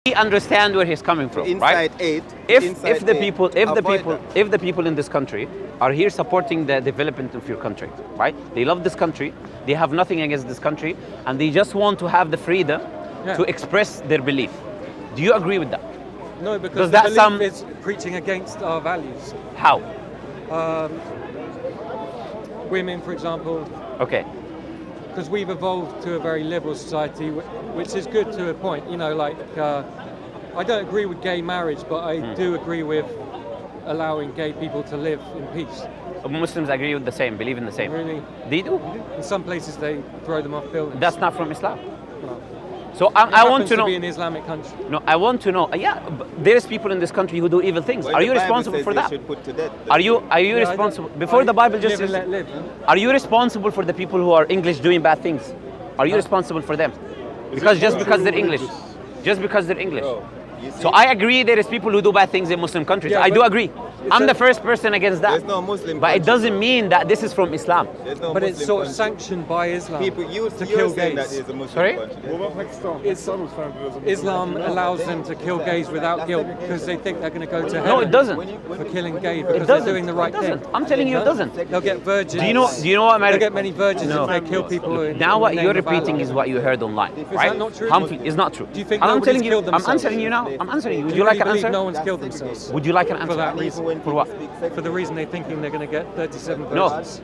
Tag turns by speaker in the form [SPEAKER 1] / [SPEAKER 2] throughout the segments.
[SPEAKER 1] We understand where he's coming from, right?
[SPEAKER 2] Inside 8.
[SPEAKER 1] If the people
[SPEAKER 2] Avoid that.
[SPEAKER 1] in this country are here supporting the development of your country, right? They love this country, they have nothing against this country, and they just want to have the freedom to express their belief. Do you agree with that?
[SPEAKER 3] No, because
[SPEAKER 1] Does
[SPEAKER 3] the
[SPEAKER 1] that
[SPEAKER 3] belief
[SPEAKER 1] sound-
[SPEAKER 3] is preaching against our values.
[SPEAKER 1] How?
[SPEAKER 3] Women, for example,
[SPEAKER 1] Okay.
[SPEAKER 3] because we've evolved to a very liberal society, which is good to a point. You know, like I don't agree with gay marriage, but I do agree with allowing gay people to live in peace.
[SPEAKER 1] Muslims agree with the same, believe in the same.
[SPEAKER 3] Really,
[SPEAKER 1] They do.
[SPEAKER 3] in some places they throw them off buildings.
[SPEAKER 1] That's not from Islam.
[SPEAKER 3] No.
[SPEAKER 1] So
[SPEAKER 3] It
[SPEAKER 1] I want
[SPEAKER 3] happens
[SPEAKER 1] to know.
[SPEAKER 3] be an Islamic country.
[SPEAKER 1] No, I want to know. Yeah, but there's people in this country who do evil things.
[SPEAKER 2] Well,
[SPEAKER 1] Are
[SPEAKER 2] the
[SPEAKER 1] you
[SPEAKER 2] Bible
[SPEAKER 1] responsible
[SPEAKER 2] says
[SPEAKER 1] for
[SPEAKER 2] they
[SPEAKER 1] that?
[SPEAKER 2] should put to death.
[SPEAKER 1] Are you
[SPEAKER 3] Yeah, I don't-
[SPEAKER 1] responsible? Before the Bible just
[SPEAKER 3] live
[SPEAKER 1] says,
[SPEAKER 3] and let live.
[SPEAKER 1] are you responsible for the people who are English doing bad things? Are you responsible for them? Because just because they're English, just because they're English.
[SPEAKER 2] Bro, you see,
[SPEAKER 1] So I agree there is people who do bad things in Muslim countries.
[SPEAKER 3] Yeah,
[SPEAKER 1] I do
[SPEAKER 3] but
[SPEAKER 1] agree.
[SPEAKER 3] it's
[SPEAKER 1] I'm
[SPEAKER 3] a-
[SPEAKER 1] the first person against that.
[SPEAKER 2] there's no Muslim
[SPEAKER 1] But it
[SPEAKER 2] country.
[SPEAKER 1] doesn't mean that this is from Islam.
[SPEAKER 2] There's no
[SPEAKER 3] But
[SPEAKER 2] Muslim
[SPEAKER 3] it's sort of
[SPEAKER 2] country.
[SPEAKER 3] sanctioned by Islam
[SPEAKER 2] People,
[SPEAKER 3] to
[SPEAKER 2] you're
[SPEAKER 3] kill
[SPEAKER 2] saying that
[SPEAKER 3] gays.
[SPEAKER 2] is a Muslim
[SPEAKER 1] Sorry?
[SPEAKER 2] country.
[SPEAKER 4] What about Pakistan?
[SPEAKER 3] It's-
[SPEAKER 4] Pakistan's found it as a Muslim
[SPEAKER 3] Islam
[SPEAKER 4] country.
[SPEAKER 3] allows them to kill gays without guilt because they think they're going to go to hell.
[SPEAKER 1] No, it doesn't.
[SPEAKER 3] For killing gays
[SPEAKER 1] It
[SPEAKER 3] because they're
[SPEAKER 1] doesn't.
[SPEAKER 3] doing the right
[SPEAKER 1] It doesn't.
[SPEAKER 3] thing.
[SPEAKER 1] I'm telling you, it doesn't.
[SPEAKER 3] They'll get virgins.
[SPEAKER 1] Do you know what
[SPEAKER 3] They'll
[SPEAKER 1] America?
[SPEAKER 3] get many virgins
[SPEAKER 1] No.
[SPEAKER 3] if they kill people. In,
[SPEAKER 1] Now
[SPEAKER 3] in
[SPEAKER 1] what
[SPEAKER 3] the
[SPEAKER 1] you're
[SPEAKER 3] name of
[SPEAKER 1] repeating
[SPEAKER 3] Allah.
[SPEAKER 1] is what you heard online, right?
[SPEAKER 3] that not true?
[SPEAKER 1] Harmful is not true.
[SPEAKER 3] Do you think
[SPEAKER 1] And I'm
[SPEAKER 3] nobody's
[SPEAKER 1] telling you,
[SPEAKER 3] killed
[SPEAKER 1] I'm
[SPEAKER 3] themselves?
[SPEAKER 1] answering you now. I'm answering you. Would
[SPEAKER 3] Do
[SPEAKER 1] you like
[SPEAKER 3] really
[SPEAKER 1] an
[SPEAKER 3] believe
[SPEAKER 1] answer?
[SPEAKER 3] no one's killed themselves
[SPEAKER 1] Would you like an
[SPEAKER 3] for
[SPEAKER 1] answer?
[SPEAKER 3] that reason?
[SPEAKER 1] For what?
[SPEAKER 3] For the reason they're thinking they're going to get 37
[SPEAKER 1] No.
[SPEAKER 3] virgins.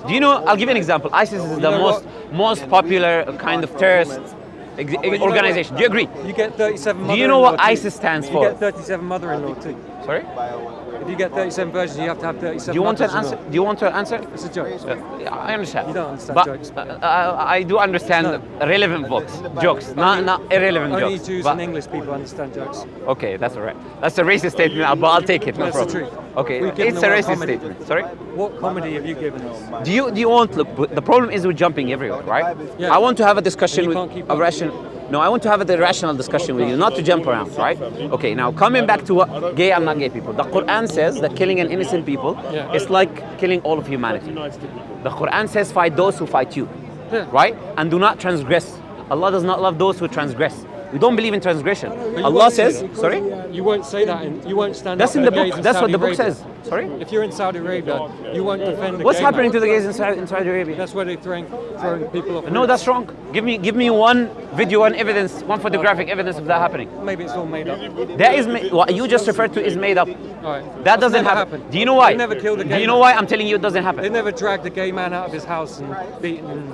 [SPEAKER 1] Do you know? I'll give you an example. ISIS is the
[SPEAKER 3] know
[SPEAKER 1] most popular kind of terrorist organization. Do you agree?
[SPEAKER 3] You get 37
[SPEAKER 1] Do you know what
[SPEAKER 3] mother-in-law too.
[SPEAKER 1] ISIS stands
[SPEAKER 3] You
[SPEAKER 1] for?
[SPEAKER 3] get 37 mother-in-law too.
[SPEAKER 1] Sorry.
[SPEAKER 3] If you get 37 virgins, you have to have 37
[SPEAKER 1] Do you want an
[SPEAKER 3] mothers-in-law.
[SPEAKER 1] answer? Do you want to answer?
[SPEAKER 3] It's a joke.
[SPEAKER 1] Yeah, I understand.
[SPEAKER 3] You don't understand
[SPEAKER 1] but,
[SPEAKER 3] jokes.
[SPEAKER 1] I do understand relevant jokes, not irrelevant
[SPEAKER 3] Only
[SPEAKER 1] jokes.
[SPEAKER 3] Jews
[SPEAKER 1] But-
[SPEAKER 3] and English people understand jokes.
[SPEAKER 1] Okay, that's all right. That's a racist statement, but I'll take it. No
[SPEAKER 3] That's the
[SPEAKER 1] problem.
[SPEAKER 3] truth.
[SPEAKER 1] Okay,
[SPEAKER 3] We've given
[SPEAKER 1] it's a
[SPEAKER 3] them our
[SPEAKER 1] racist
[SPEAKER 3] comedy.
[SPEAKER 1] statement. Sorry.
[SPEAKER 3] What comedy have you given us?
[SPEAKER 1] Do you want look? The problem is we're jumping everywhere, right?
[SPEAKER 3] Yeah.
[SPEAKER 1] I want to have a discussion
[SPEAKER 3] And you
[SPEAKER 1] with
[SPEAKER 3] can't keep
[SPEAKER 1] a
[SPEAKER 3] up.
[SPEAKER 1] rational. No, I want to have a rational discussion with you, not to jump around, right? Okay, now coming back to what gay and not gay people. The Quran says that killing an innocent people
[SPEAKER 3] Yeah.
[SPEAKER 1] is like killing all of humanity. The Quran says fight those who fight you,
[SPEAKER 3] Yeah.
[SPEAKER 1] right? And do not transgress. Allah does not love those who transgress. We don't believe in transgression.
[SPEAKER 3] you
[SPEAKER 1] Allah
[SPEAKER 3] won't
[SPEAKER 1] says,
[SPEAKER 3] say-
[SPEAKER 1] sorry?
[SPEAKER 3] You won't say that, and you won't stand
[SPEAKER 1] That's
[SPEAKER 3] up
[SPEAKER 1] in
[SPEAKER 3] for
[SPEAKER 1] the
[SPEAKER 3] gays
[SPEAKER 1] book.
[SPEAKER 3] in
[SPEAKER 1] That's what
[SPEAKER 3] Saudi
[SPEAKER 1] the book
[SPEAKER 3] Arabia.
[SPEAKER 1] says. Sorry?
[SPEAKER 3] If you're in Saudi Arabia, you won't defend the
[SPEAKER 1] What's
[SPEAKER 3] gay
[SPEAKER 1] happening
[SPEAKER 3] man.
[SPEAKER 1] to the gays in Saudi Arabia?
[SPEAKER 3] That's where they're throwing people off.
[SPEAKER 1] No,
[SPEAKER 3] roofs.
[SPEAKER 1] that's wrong. Give me one video, one evidence, one photographic evidence of that happening.
[SPEAKER 3] Maybe it's all made up.
[SPEAKER 1] That is what you just referred to is made up.
[SPEAKER 3] All right.
[SPEAKER 1] That
[SPEAKER 3] That's
[SPEAKER 1] doesn't
[SPEAKER 3] never
[SPEAKER 1] happen.
[SPEAKER 3] happened.
[SPEAKER 1] Do you know why?
[SPEAKER 3] They never killed a
[SPEAKER 1] Do
[SPEAKER 3] gay
[SPEAKER 1] you know
[SPEAKER 3] man.
[SPEAKER 1] why I'm telling you it doesn't
[SPEAKER 3] They
[SPEAKER 1] happen?
[SPEAKER 3] never dragged a gay man out of his house and beaten him.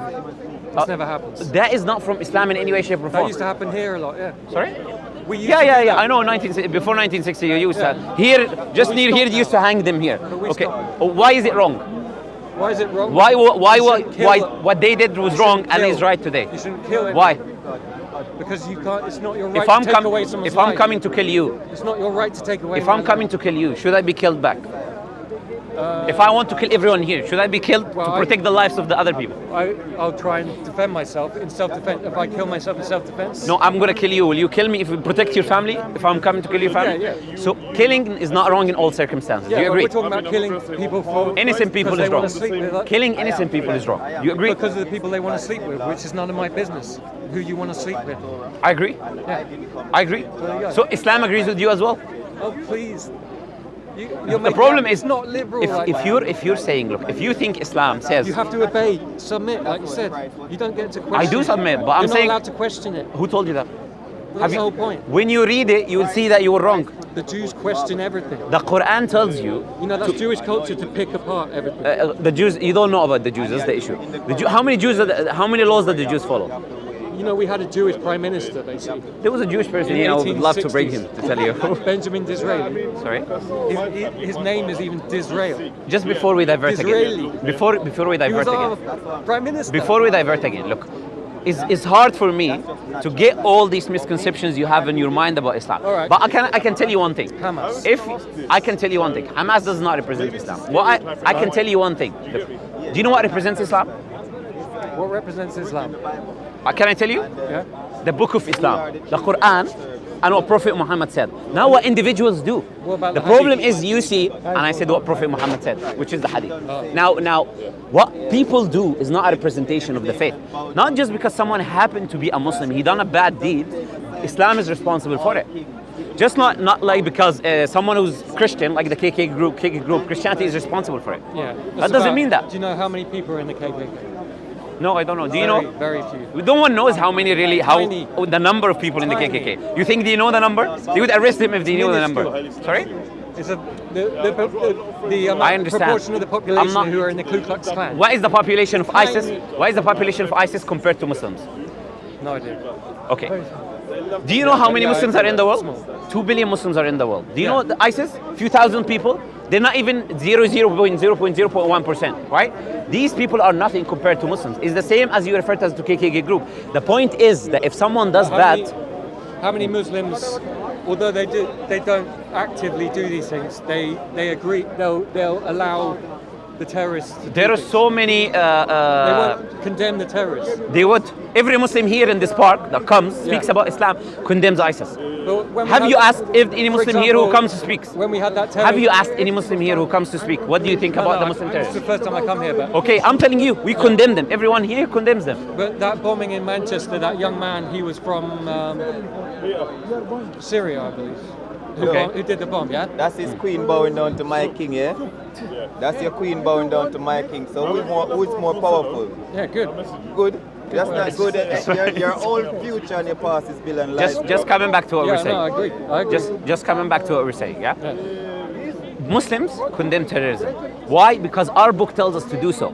[SPEAKER 3] This never happens.
[SPEAKER 1] That is not from Islam in any way, shape, or
[SPEAKER 3] That
[SPEAKER 1] form.
[SPEAKER 3] used to happen here a lot. Yeah.
[SPEAKER 1] Sorry?
[SPEAKER 3] We used
[SPEAKER 1] Yeah,
[SPEAKER 3] to
[SPEAKER 1] yeah,
[SPEAKER 3] do
[SPEAKER 1] yeah.
[SPEAKER 3] that.
[SPEAKER 1] I know. Before 1960, you used to
[SPEAKER 3] Yeah.
[SPEAKER 1] here, just
[SPEAKER 3] we
[SPEAKER 1] near
[SPEAKER 3] stopped
[SPEAKER 1] here, they used to
[SPEAKER 3] now.
[SPEAKER 1] hang them here.
[SPEAKER 3] we
[SPEAKER 1] Okay.
[SPEAKER 3] stopped.
[SPEAKER 1] Why is it wrong?
[SPEAKER 3] Why is it wrong?
[SPEAKER 1] Why? Why?
[SPEAKER 3] You shouldn't kill
[SPEAKER 1] Why?
[SPEAKER 3] them.
[SPEAKER 1] What they did was
[SPEAKER 3] You
[SPEAKER 1] wrong
[SPEAKER 3] shouldn't
[SPEAKER 1] and
[SPEAKER 3] kill.
[SPEAKER 1] is right today.
[SPEAKER 3] You shouldn't kill it.
[SPEAKER 1] Why?
[SPEAKER 3] Because you can't. It's not your right
[SPEAKER 1] If I'm
[SPEAKER 3] to take away someone's
[SPEAKER 1] if I'm
[SPEAKER 3] life.
[SPEAKER 1] coming to kill you,
[SPEAKER 3] It's not your right to take away.
[SPEAKER 1] if
[SPEAKER 3] my
[SPEAKER 1] I'm coming to kill you, should I be killed back? If I want to kill everyone here, should I be killed
[SPEAKER 3] Well,
[SPEAKER 1] to protect the lives of the other people?
[SPEAKER 3] life. I'll try and defend myself in self-defense. If I kill myself in self-defense.
[SPEAKER 1] No, I'm gonna kill you. Will you kill me if you protect your family? If I'm coming to kill your family?
[SPEAKER 3] Yeah.
[SPEAKER 1] So killing is not wrong in all circumstances.
[SPEAKER 3] Yeah,
[SPEAKER 1] Do you
[SPEAKER 3] but
[SPEAKER 1] agree?
[SPEAKER 3] we're talking about killing people for
[SPEAKER 1] Innocent people
[SPEAKER 3] because
[SPEAKER 1] is
[SPEAKER 3] they
[SPEAKER 1] wrong.
[SPEAKER 3] want to sleep with.
[SPEAKER 1] Killing innocent people is wrong. You agree?
[SPEAKER 3] Because of the people they want to sleep with, which is none of my business. Who you want to sleep with?
[SPEAKER 1] I agree.
[SPEAKER 3] Yeah.
[SPEAKER 1] I agree.
[SPEAKER 3] There you go.
[SPEAKER 1] So Islam agrees with you as well.
[SPEAKER 3] Oh please. You're
[SPEAKER 1] The
[SPEAKER 3] making
[SPEAKER 1] problem
[SPEAKER 3] that-
[SPEAKER 1] is
[SPEAKER 3] it's not liberal. like
[SPEAKER 1] if
[SPEAKER 3] that.
[SPEAKER 1] you're saying, look, if you think Islam says
[SPEAKER 3] You have to obey, submit, like you said. You don't get to question.
[SPEAKER 1] I do submit, but I'm
[SPEAKER 3] You're
[SPEAKER 1] saying-
[SPEAKER 3] not allowed to question it.
[SPEAKER 1] who told you that?
[SPEAKER 3] Well, that's the whole point.
[SPEAKER 1] When you read it, you will see that you were wrong.
[SPEAKER 3] The Jews question everything.
[SPEAKER 1] The Quran tells you
[SPEAKER 3] You know, that's Jewish culture to pick apart everything.
[SPEAKER 1] the Jews. You don't know about the Jews. That's the issue. How many Jews? How many laws did the Jews follow?
[SPEAKER 3] You know, we had a Jewish prime minister, basically.
[SPEAKER 1] There was a Jewish person.
[SPEAKER 3] In
[SPEAKER 1] You know,
[SPEAKER 3] the
[SPEAKER 1] would love to bring
[SPEAKER 3] 1860s.
[SPEAKER 1] him to tell you.
[SPEAKER 3] Benjamin Disraeli.
[SPEAKER 1] Sorry.
[SPEAKER 3] His name is even Disrael.
[SPEAKER 1] Just before we divert
[SPEAKER 3] Disraeli.
[SPEAKER 1] again. Before we
[SPEAKER 3] He was
[SPEAKER 1] divert
[SPEAKER 3] our
[SPEAKER 1] again.
[SPEAKER 3] prime minister.
[SPEAKER 1] Before we divert again, look. It's hard for me to get all these misconceptions you have in your mind about Islam.
[SPEAKER 3] All right.
[SPEAKER 1] But I can tell you one thing.
[SPEAKER 3] Hamas.
[SPEAKER 1] If I can tell you one thing, Hamas does not represent Islam. What I can tell you one thing. Look, do you know what represents Islam?
[SPEAKER 3] What represents Islam?
[SPEAKER 1] Can I tell you?
[SPEAKER 3] Yeah.
[SPEAKER 1] The book of Islam, the Quran, and what Prophet Muhammad said. Now what individuals do.
[SPEAKER 3] What about
[SPEAKER 1] The
[SPEAKER 3] the
[SPEAKER 1] problem
[SPEAKER 3] hadith?
[SPEAKER 1] is you see, and I said what Prophet Muhammad said, which is the hadith. Now, what people do is not a representation of the faith. Not just because someone happened to be a Muslim, he done a bad deed, Islam is responsible for it. Just not like because someone who's Christian, like the KK group, Christianity is responsible for it.
[SPEAKER 3] Yeah.
[SPEAKER 1] That doesn't mean that.
[SPEAKER 3] Do you know how many people are in the KKK?
[SPEAKER 1] No, I don't know. Do you know?
[SPEAKER 3] Very few.
[SPEAKER 1] No one knows how many really,
[SPEAKER 3] Tiny.
[SPEAKER 1] the number of people in the
[SPEAKER 3] Tiny.
[SPEAKER 1] KKK. You think they know the number? They would arrest him if they knew the number. Sorry?
[SPEAKER 3] It's the
[SPEAKER 1] I understand.
[SPEAKER 3] proportion of the
[SPEAKER 1] I'm
[SPEAKER 3] population
[SPEAKER 1] not-
[SPEAKER 3] who are in the Ku Klux Klan.
[SPEAKER 1] What is the population of ISIS?
[SPEAKER 3] Tiny.
[SPEAKER 1] What is the population of ISIS compared to Muslims?
[SPEAKER 3] No idea.
[SPEAKER 1] Okay. Do you know how many
[SPEAKER 3] Yeah,
[SPEAKER 1] Muslims are in the world?
[SPEAKER 3] small.
[SPEAKER 1] 2 billion Muslims are in the world. Do you
[SPEAKER 3] Yeah.
[SPEAKER 1] know the ISIS? Few thousand people. They're not even 0.1%, right? These people are nothing compared to Muslims. It's the same as you refer to as the KKK group. The point is that if someone does
[SPEAKER 3] How many Muslims, although they don't actively do these things, they agree they'll allow the terrorists to do
[SPEAKER 1] there are
[SPEAKER 3] things.
[SPEAKER 1] so many.
[SPEAKER 3] They won't condemn the terrorists.
[SPEAKER 1] They would. Every Muslim here in this park that comes, speaks
[SPEAKER 3] Yeah.
[SPEAKER 1] about Islam, condemns ISIS.
[SPEAKER 3] But when we
[SPEAKER 1] Have
[SPEAKER 3] had-
[SPEAKER 1] you asked if any
[SPEAKER 3] for
[SPEAKER 1] Muslim here who
[SPEAKER 3] example,
[SPEAKER 1] comes to speak?
[SPEAKER 3] When we had that
[SPEAKER 1] Have you asked any Muslim here who comes to speak? What do you think about the Muslim
[SPEAKER 3] It's the
[SPEAKER 1] terrorists?
[SPEAKER 3] first time I come here, but
[SPEAKER 1] Okay, I'm telling you, we condemn them. Everyone here condemns them.
[SPEAKER 3] But that bombing in Manchester, that young man, he was from Syria, I believe.
[SPEAKER 1] Okay.
[SPEAKER 3] Who did the bomb, yeah?
[SPEAKER 2] That's his queen bowing down to my king, yeah? That's your queen bowing down to my king. So who's more powerful?
[SPEAKER 3] Yeah, good.
[SPEAKER 2] Good? That's not good. Your whole future and your past is built on lies.
[SPEAKER 1] Just coming back to what we're
[SPEAKER 3] Yeah, no, I
[SPEAKER 1] saying.
[SPEAKER 3] agree. I agree.
[SPEAKER 1] Just coming back to what we're saying, yeah?
[SPEAKER 3] Yeah.
[SPEAKER 1] Muslims condemn terrorism. Why? Because our book tells us to do so.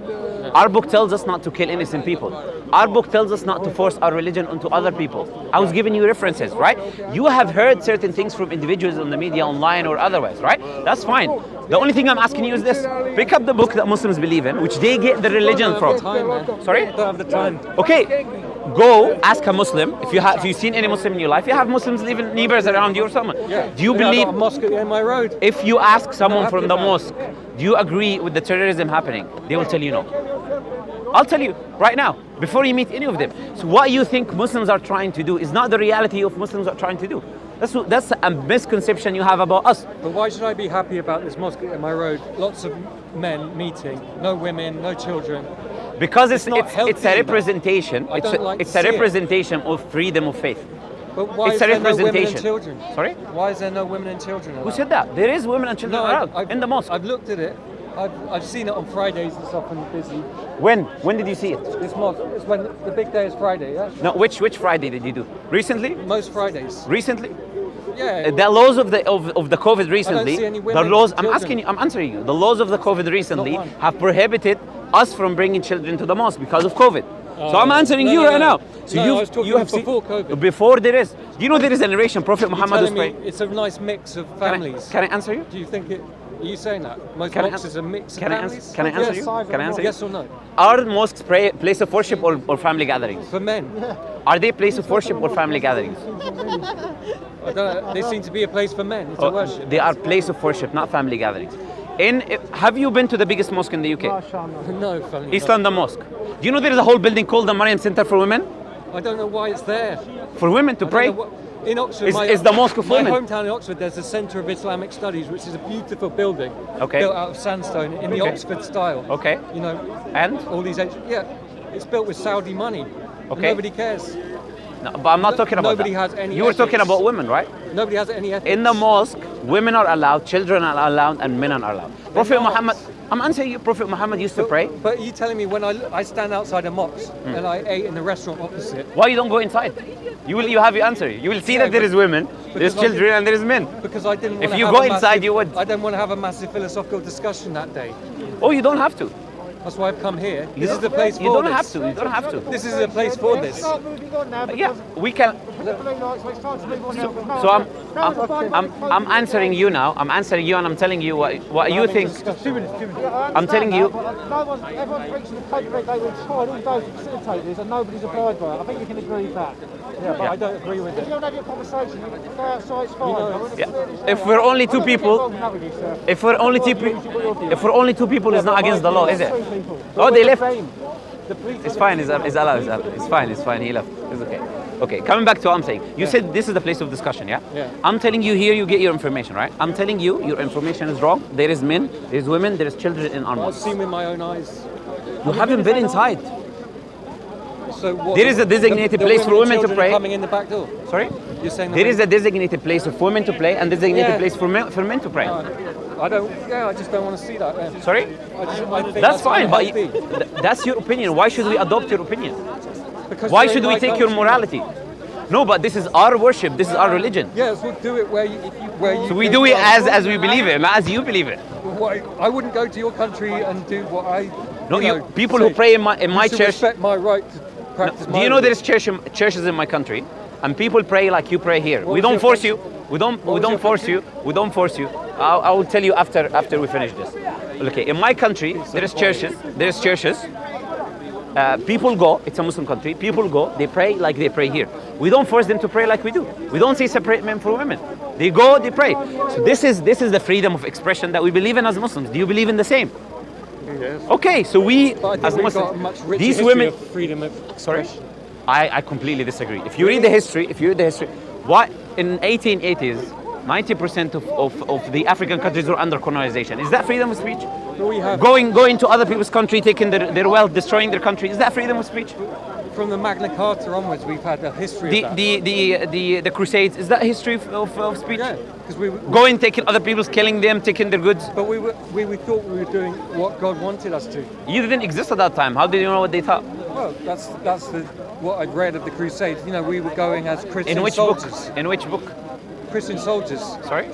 [SPEAKER 1] Our book tells us not to kill innocent people. Our book tells us not to force our religion onto other people. I was giving you references, right? You have heard certain things from individuals on the media, online or otherwise, right? That's fine. The only thing I'm asking you is this. Pick up the book that Muslims believe in, which they get the religion from.
[SPEAKER 3] Time, man.
[SPEAKER 1] Sorry?
[SPEAKER 3] I don't have the time.
[SPEAKER 1] Okay, go ask a Muslim. If you've seen any Muslim in your life, you have Muslims living neighbors around you or someone.
[SPEAKER 3] Yeah.
[SPEAKER 1] Do you
[SPEAKER 3] Yeah, I
[SPEAKER 1] believe?
[SPEAKER 3] got a mosque at the end of my road.
[SPEAKER 1] If you ask someone from the
[SPEAKER 3] man.
[SPEAKER 1] mosque, do you agree with the terrorism happening? They will tell you no. I'll tell you right now, before you meet any of them. So what you think Muslims are trying to do is not the reality of Muslims are trying to do. That's a misconception you have about us.
[SPEAKER 3] But why should I be happy about this mosque at my road? Lots of men meeting, no women, no children.
[SPEAKER 1] Because it's
[SPEAKER 3] not
[SPEAKER 1] it's a
[SPEAKER 3] healthy.
[SPEAKER 1] representation.
[SPEAKER 3] I don't like
[SPEAKER 1] It's
[SPEAKER 3] to
[SPEAKER 1] a
[SPEAKER 3] see it.
[SPEAKER 1] representation of freedom of faith.
[SPEAKER 3] But why
[SPEAKER 1] It's
[SPEAKER 3] is
[SPEAKER 1] a
[SPEAKER 3] there no women and
[SPEAKER 1] representation.
[SPEAKER 3] children?
[SPEAKER 1] Sorry?
[SPEAKER 3] Why is there no women and children allowed?
[SPEAKER 1] Who said that? There is women and children
[SPEAKER 3] No,
[SPEAKER 1] around in the mosque.
[SPEAKER 3] I've looked at it. I've seen it on Fridays. It's often busy.
[SPEAKER 1] When? When did you see it?
[SPEAKER 3] This mosque is when the big day is Friday. Yeah.
[SPEAKER 1] No, which Friday did you do? Recently?
[SPEAKER 3] Most Fridays.
[SPEAKER 1] Recently?
[SPEAKER 3] Yeah.
[SPEAKER 1] The laws of the COVID recently,
[SPEAKER 3] see any
[SPEAKER 1] the
[SPEAKER 3] women,
[SPEAKER 1] laws. I'm
[SPEAKER 3] children.
[SPEAKER 1] asking you. I'm answering you. The laws of the COVID recently
[SPEAKER 3] one.
[SPEAKER 1] have prohibited us from bringing children to the mosque because of COVID. So I'm answering
[SPEAKER 3] no,
[SPEAKER 1] you
[SPEAKER 3] no,
[SPEAKER 1] right
[SPEAKER 3] no.
[SPEAKER 1] now. So
[SPEAKER 3] No,
[SPEAKER 1] you
[SPEAKER 3] I was talking
[SPEAKER 1] you have
[SPEAKER 3] before
[SPEAKER 1] seen,
[SPEAKER 3] COVID.
[SPEAKER 1] Before there is. Do you know there is a narration? Prophet
[SPEAKER 3] You're
[SPEAKER 1] Muhammad was
[SPEAKER 3] telling me
[SPEAKER 1] praying.
[SPEAKER 3] it's a nice mix of
[SPEAKER 1] Can
[SPEAKER 3] families.
[SPEAKER 1] I answer you?
[SPEAKER 3] Do you think it? Are you saying that most
[SPEAKER 1] Can I
[SPEAKER 3] mosques is a mix of
[SPEAKER 1] can I
[SPEAKER 3] families?
[SPEAKER 1] answer- can I answer
[SPEAKER 3] yes.
[SPEAKER 1] you? Can I answer you?
[SPEAKER 3] Yes or no?
[SPEAKER 1] Are mosques place of worship or family gatherings?
[SPEAKER 3] For men,
[SPEAKER 1] Are they place of worship or family gatherings?
[SPEAKER 3] I don't know, they seem to be a place for men to worship.
[SPEAKER 1] They are place of worship, not family gatherings. Have you been to the biggest mosque in the UK?
[SPEAKER 3] No, funny.
[SPEAKER 1] East London Mosque. Do you know there is a whole building called the Mariam Center for Women?
[SPEAKER 3] I don't know why it's there.
[SPEAKER 1] For women to
[SPEAKER 3] I don't
[SPEAKER 1] pray?
[SPEAKER 3] know what- in Oxford,
[SPEAKER 1] Is the mosque of
[SPEAKER 3] my
[SPEAKER 1] women?
[SPEAKER 3] hometown in Oxford, there's a Centre of Islamic Studies, which is a beautiful building
[SPEAKER 1] Okay.
[SPEAKER 3] built out of sandstone in the
[SPEAKER 1] Okay.
[SPEAKER 3] Oxford style.
[SPEAKER 1] Okay.
[SPEAKER 3] You know,
[SPEAKER 1] And?
[SPEAKER 3] all these, yeah, it's built with Saudi money. And
[SPEAKER 1] Okay.
[SPEAKER 3] nobody cares.
[SPEAKER 1] No, but I'm not talking about
[SPEAKER 3] Nobody
[SPEAKER 1] that.
[SPEAKER 3] has any
[SPEAKER 1] You were talking
[SPEAKER 3] ethics.
[SPEAKER 1] about women, right?
[SPEAKER 3] Nobody has any ethics.
[SPEAKER 1] In the mosque, women are allowed, children are allowed, and men are allowed. Prophet
[SPEAKER 3] not.
[SPEAKER 1] Muhammad, I'm answering you, Prophet Muhammad used to pray.
[SPEAKER 3] But you telling me when I stand outside a mosque
[SPEAKER 1] Hmm.
[SPEAKER 3] and I ate in the restaurant opposite
[SPEAKER 1] Why you don't go inside? You have your answer. You will see
[SPEAKER 3] Yeah,
[SPEAKER 1] that there
[SPEAKER 3] but-
[SPEAKER 1] is women, there's
[SPEAKER 3] because I
[SPEAKER 1] children, and there is men.
[SPEAKER 3] because I didn't want
[SPEAKER 1] If
[SPEAKER 3] to
[SPEAKER 1] you
[SPEAKER 3] have
[SPEAKER 1] go
[SPEAKER 3] a
[SPEAKER 1] inside,
[SPEAKER 3] massive,
[SPEAKER 1] you would.
[SPEAKER 3] I didn't want to have a massive philosophical discussion that day.
[SPEAKER 1] Oh, you don't have to.
[SPEAKER 3] That's why I've come here.
[SPEAKER 1] You
[SPEAKER 3] This is the place for
[SPEAKER 1] You don't
[SPEAKER 3] this.
[SPEAKER 1] have to. You don't have to.
[SPEAKER 3] This is the place for this.
[SPEAKER 4] Start moving on now.
[SPEAKER 1] Yeah, we can.
[SPEAKER 4] The blue lights, so it's time to move on now.
[SPEAKER 1] So I'm answering you now. I'm answering you, and I'm telling you what you think. I'm telling you.
[SPEAKER 4] Everyone preaching the paper red day. We've tried all those to facilitate this, and nobody's abided by it. I think you can agree with that.
[SPEAKER 3] Yeah, but I don't agree with
[SPEAKER 4] If
[SPEAKER 3] it.
[SPEAKER 4] you don't have your conversation, you go outside. It's fine.
[SPEAKER 1] Yeah. If we're only two people, if we're only two people, it's not against the law, is it? Oh, they left. It's fine. It's allowed. It's fine. It's fine. He left. It's okay. Okay. Coming back to what I'm saying. You said this is the place of discussion, yeah?
[SPEAKER 3] Yeah.
[SPEAKER 1] I'm telling you here, you get your information, right? I'm telling you, your information is wrong. There is men, there is women, there is children in our
[SPEAKER 3] I've
[SPEAKER 1] mosques.
[SPEAKER 3] seen with my own eyes.
[SPEAKER 1] You haven't been inside.
[SPEAKER 3] So what,
[SPEAKER 1] There is a designated place for
[SPEAKER 3] and
[SPEAKER 1] women to
[SPEAKER 3] children
[SPEAKER 1] pray.
[SPEAKER 3] Coming in the back door.
[SPEAKER 1] Sorry?
[SPEAKER 3] You're saying
[SPEAKER 1] There is a designated place for women to play and designated
[SPEAKER 3] Yeah.
[SPEAKER 1] place for men to pray.
[SPEAKER 3] I don't. Yeah, I just don't want to see that. Yeah.
[SPEAKER 1] Sorry?
[SPEAKER 3] I think
[SPEAKER 1] That's fine, but
[SPEAKER 3] unhealthy.
[SPEAKER 1] that's your opinion. Why should we adopt your opinion?
[SPEAKER 3] Because
[SPEAKER 1] Why
[SPEAKER 3] you're
[SPEAKER 1] should
[SPEAKER 3] in
[SPEAKER 1] we
[SPEAKER 3] my
[SPEAKER 1] take your
[SPEAKER 3] country.
[SPEAKER 1] morality? No, but this is our worship. This is our religion.
[SPEAKER 3] Yes, we'll do it where you.
[SPEAKER 1] So we
[SPEAKER 3] think
[SPEAKER 1] do it
[SPEAKER 3] that's
[SPEAKER 1] as we believe it, not as you believe it.
[SPEAKER 3] Why- I wouldn't go to your country and do what I.
[SPEAKER 1] No,
[SPEAKER 3] you know,
[SPEAKER 1] people
[SPEAKER 3] say.
[SPEAKER 1] who pray in my
[SPEAKER 3] You should
[SPEAKER 1] church.
[SPEAKER 3] respect my right to practice my
[SPEAKER 1] Do you know
[SPEAKER 3] religion.
[SPEAKER 1] there's churches in my country, and people pray like you pray here.
[SPEAKER 3] What
[SPEAKER 1] We
[SPEAKER 3] was
[SPEAKER 1] don't
[SPEAKER 3] your
[SPEAKER 1] force
[SPEAKER 3] country?
[SPEAKER 1] you. We don't
[SPEAKER 3] was your
[SPEAKER 1] force
[SPEAKER 3] country?
[SPEAKER 1] you. We don't force you. I will tell you after we finish this. Okay, in my country there is churches. There's churches. People go. It's a Muslim country. People go. They pray like they pray here. We don't force them to pray like we do. We don't say separate men from women. They go. They pray. So this is the freedom of expression that we believe in as Muslims. Do you believe in the same?
[SPEAKER 3] Yes.
[SPEAKER 1] Okay, so we
[SPEAKER 3] But I think
[SPEAKER 1] as
[SPEAKER 3] we've
[SPEAKER 1] Muslims,
[SPEAKER 3] got a much richer
[SPEAKER 1] these
[SPEAKER 3] history
[SPEAKER 1] women.
[SPEAKER 3] of freedom of expression.
[SPEAKER 1] I completely disagree. If you read the history, why in 1880s, 90% of the African countries were under colonization. Is that freedom of speech?
[SPEAKER 3] We have
[SPEAKER 1] Going to other people's country, taking their wealth, destroying their country. Is that freedom of speech?
[SPEAKER 3] from the Magna Carta onwards, we've had a history of that.
[SPEAKER 1] The Crusades. Is that history of speech?
[SPEAKER 3] Yeah, because we
[SPEAKER 1] Going, taking other people's, killing them, taking their goods.
[SPEAKER 3] but we thought we were doing what God wanted us to.
[SPEAKER 1] You didn't exist at that time. How did you know what they thought?
[SPEAKER 3] Well, that's what I'd read of the Crusades. You know, we were going as Christian
[SPEAKER 1] In which
[SPEAKER 3] soldiers.
[SPEAKER 1] book? In which book?
[SPEAKER 3] Christian soldiers.
[SPEAKER 1] Sorry.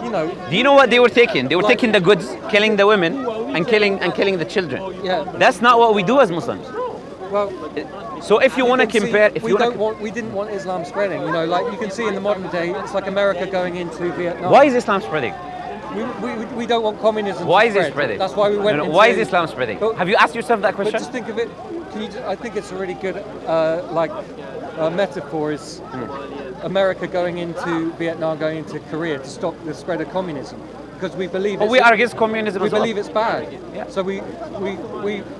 [SPEAKER 3] You know,
[SPEAKER 1] Do you know what they were taking? They were
[SPEAKER 3] Like-
[SPEAKER 1] taking the goods, killing the women, and killing the children.
[SPEAKER 3] yeah.
[SPEAKER 1] That's not what we do as Muslims.
[SPEAKER 3] Well,
[SPEAKER 1] So if you want to
[SPEAKER 3] can see,
[SPEAKER 1] compare, if
[SPEAKER 3] we
[SPEAKER 1] you
[SPEAKER 3] don't
[SPEAKER 1] want
[SPEAKER 3] want, we didn't want Islam spreading. You know, like you can see in the modern day, it's like America going into Vietnam.
[SPEAKER 1] why is Islam spreading?
[SPEAKER 3] We don't want communism.
[SPEAKER 1] Why
[SPEAKER 3] to
[SPEAKER 1] is it
[SPEAKER 3] spread.
[SPEAKER 1] spreading?
[SPEAKER 3] That's why we went.
[SPEAKER 1] No,
[SPEAKER 3] into,
[SPEAKER 1] why is Islam spreading?
[SPEAKER 3] But-
[SPEAKER 1] Have you asked yourself that
[SPEAKER 3] But
[SPEAKER 1] question?
[SPEAKER 3] just think of it. I think it's a really good metaphor. Is America going into Vietnam, going into Korea to stop the spread of communism? Because we believe.
[SPEAKER 1] But
[SPEAKER 3] it's-
[SPEAKER 1] we are against communism
[SPEAKER 3] We
[SPEAKER 1] as well.
[SPEAKER 3] believe it's bad.
[SPEAKER 1] Yeah.
[SPEAKER 3] So we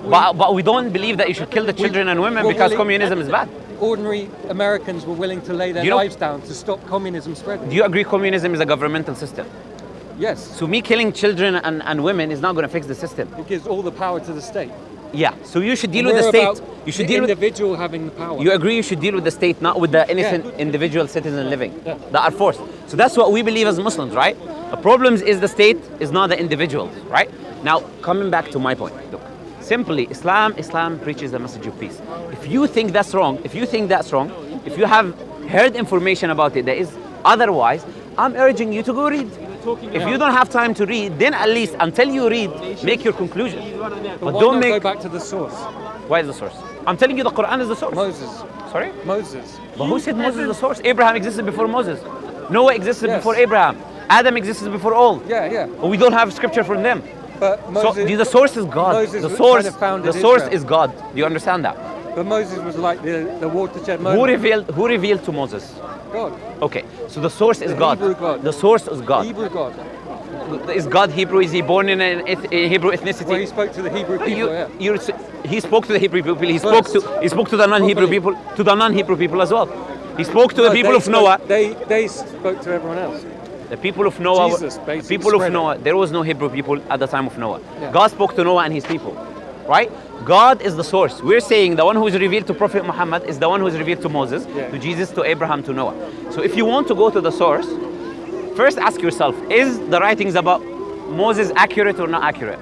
[SPEAKER 1] But we don't believe that you should kill the children and women
[SPEAKER 3] we're
[SPEAKER 1] because
[SPEAKER 3] willing-
[SPEAKER 1] communism is bad.
[SPEAKER 3] ordinary Americans were willing to lay their
[SPEAKER 1] You know-
[SPEAKER 3] lives down to stop communism spreading.
[SPEAKER 1] Do you agree communism is a governmental system?
[SPEAKER 3] Yes.
[SPEAKER 1] So me killing children and women is not going to fix the system.
[SPEAKER 3] It gives all the power to the state.
[SPEAKER 1] Yeah. So you should deal with
[SPEAKER 3] We're
[SPEAKER 1] the state.
[SPEAKER 3] about
[SPEAKER 1] You should
[SPEAKER 3] the
[SPEAKER 1] deal with.
[SPEAKER 3] individual having the power.
[SPEAKER 1] You agree you should deal with the state, not with the innocent individual citizen living that are forced. So that's what we believe as Muslims, right? The problem is the state, is not the individuals, right? Now, coming back to my point, look, simply, Islam preaches the message of peace. If you think that's wrong, if you have heard information about it that is otherwise, I'm urging you to go read. If you don't have time to read, then at least until you read, make your conclusion. But
[SPEAKER 3] why
[SPEAKER 1] don't
[SPEAKER 3] not go
[SPEAKER 1] make.
[SPEAKER 3] back to the source?
[SPEAKER 1] Why is the source? I'm telling you, the Quran is the source.
[SPEAKER 3] Moses.
[SPEAKER 1] Sorry?
[SPEAKER 3] Moses.
[SPEAKER 1] But who said Moses is the source? Abraham existed before Moses. Noah existed
[SPEAKER 3] Yes.
[SPEAKER 1] before Abraham. Adam existed before all.
[SPEAKER 3] Yeah.
[SPEAKER 1] But we don't have scripture from them.
[SPEAKER 3] But
[SPEAKER 1] So
[SPEAKER 3] Moses.
[SPEAKER 1] the source is God.
[SPEAKER 3] Moses
[SPEAKER 1] The
[SPEAKER 3] was
[SPEAKER 1] source,
[SPEAKER 3] kind of founded
[SPEAKER 1] the source
[SPEAKER 3] Israel.
[SPEAKER 1] is God. Do you understand that?
[SPEAKER 3] But Moses was like the watershed
[SPEAKER 1] Who
[SPEAKER 3] moment.
[SPEAKER 1] revealed to Moses?
[SPEAKER 3] God.
[SPEAKER 1] Okay, so the source is
[SPEAKER 3] The
[SPEAKER 1] God.
[SPEAKER 3] Hebrew God.
[SPEAKER 1] The source is God.
[SPEAKER 3] Hebrew God.
[SPEAKER 1] Is God Hebrew? Is he born in a Hebrew ethnicity?
[SPEAKER 3] Well, he spoke to the Hebrew people.
[SPEAKER 1] He spoke to the Hebrew people. He spoke to the non-Hebrew
[SPEAKER 3] Properly.
[SPEAKER 1] people. To the non-Hebrew people as well. He spoke to the
[SPEAKER 3] No,
[SPEAKER 1] people
[SPEAKER 3] they
[SPEAKER 1] of Noah.
[SPEAKER 3] spoke- They spoke to everyone else.
[SPEAKER 1] The people of Noah,
[SPEAKER 3] Jesus basically
[SPEAKER 1] people of
[SPEAKER 3] spread it.
[SPEAKER 1] Noah, there was no Hebrew people at the time of Noah.
[SPEAKER 3] Yeah.
[SPEAKER 1] God spoke to Noah and his people, right? God is the source. We're saying the one who is revealed to Prophet Muhammad is the one who is revealed to Moses,
[SPEAKER 3] Yeah.
[SPEAKER 1] to Jesus, to Abraham, to Noah. So if you want to go to the source, first ask yourself, is the writings about Moses accurate or not accurate?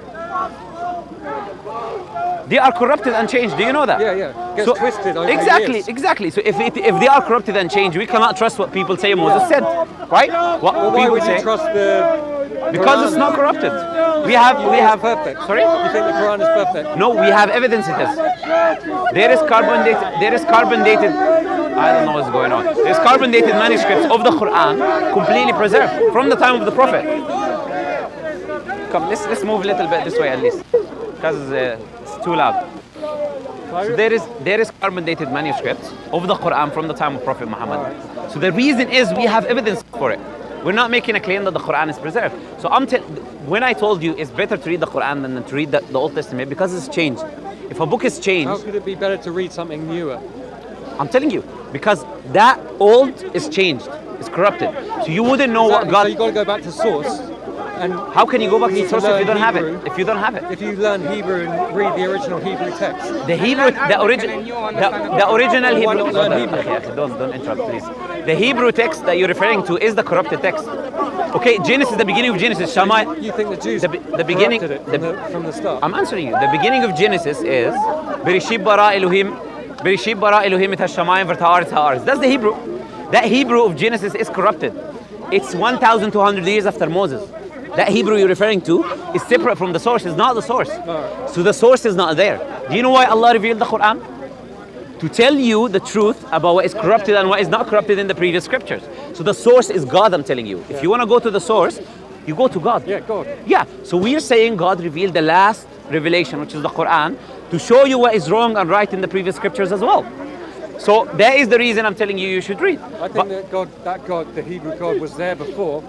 [SPEAKER 1] They are corrupted and changed. Do you know that?
[SPEAKER 3] Yeah. Gets twisted over the
[SPEAKER 1] Exactly,
[SPEAKER 3] years.
[SPEAKER 1] exactly. So if they are corrupted and changed, we cannot trust what people say Moses said, right? What
[SPEAKER 3] Well, why
[SPEAKER 1] people
[SPEAKER 3] would
[SPEAKER 1] say.
[SPEAKER 3] you trust the?
[SPEAKER 1] Because
[SPEAKER 3] Quran?
[SPEAKER 1] it's not corrupted. We
[SPEAKER 3] You
[SPEAKER 1] have
[SPEAKER 3] think it's perfect.
[SPEAKER 1] Sorry?
[SPEAKER 3] You think the Quran is perfect?
[SPEAKER 1] No, we have evidence it is. There is carbon dated. I don't know what's going on. There's carbon dated manuscripts of the Quran completely preserved from the time of the Prophet. Come, let's move a little bit this way at least, because it's too loud. So there is carbon dated manuscripts of the Quran from the time of Prophet Muhammad. So the reason is we have evidence for it. We're not making a claim that the Quran is preserved. So when I told you it's better to read the Quran than to read the Old Testament because it's changed. If a book is
[SPEAKER 3] How
[SPEAKER 1] changed,
[SPEAKER 3] could it be better to read something newer?
[SPEAKER 1] I'm telling you, because that old is changed, it's corrupted. So you wouldn't know what
[SPEAKER 3] Exactly.
[SPEAKER 1] God.
[SPEAKER 3] So you got to go back to source. And
[SPEAKER 1] How can you go back to
[SPEAKER 3] need
[SPEAKER 1] the
[SPEAKER 3] to
[SPEAKER 1] source if you
[SPEAKER 3] learn
[SPEAKER 1] don't have
[SPEAKER 3] Hebrew.
[SPEAKER 1] it? If you don't have it,
[SPEAKER 3] if you learn Hebrew and read the original Hebrew text,
[SPEAKER 1] the Hebrew, the original
[SPEAKER 3] Why
[SPEAKER 1] Hebrew.
[SPEAKER 3] not learn Hebrew?
[SPEAKER 1] Don't interrupt, please. The Hebrew text that you're referring to is the corrupted text. Okay, Genesis, the beginning of Genesis, Shammai.
[SPEAKER 3] You think the Jews
[SPEAKER 1] the beginning
[SPEAKER 3] corrupted it from the start?
[SPEAKER 1] I'm answering you. The beginning of Genesis is Bereshit bara Elohim et hashamayim v'ha'aretz ha'aretz. That's the Hebrew. That Hebrew of Genesis is corrupted. It's 1,200 years after Moses. That Hebrew you're referring to is separate from the source. It's not the source. So the source is not there. Do you know why Allah revealed the Quran? To tell you the truth about what is corrupted and what is not corrupted in the previous scriptures. So the source is God, I'm telling you. If you want to go to the source, you go to God.
[SPEAKER 3] Yeah, God.
[SPEAKER 1] Yeah, so we're saying God revealed the last revelation, which is the Quran, to show you what is wrong and right in the previous scriptures as well. So that is the reason I'm telling you should read.
[SPEAKER 3] I think that God, the Hebrew God, was there before,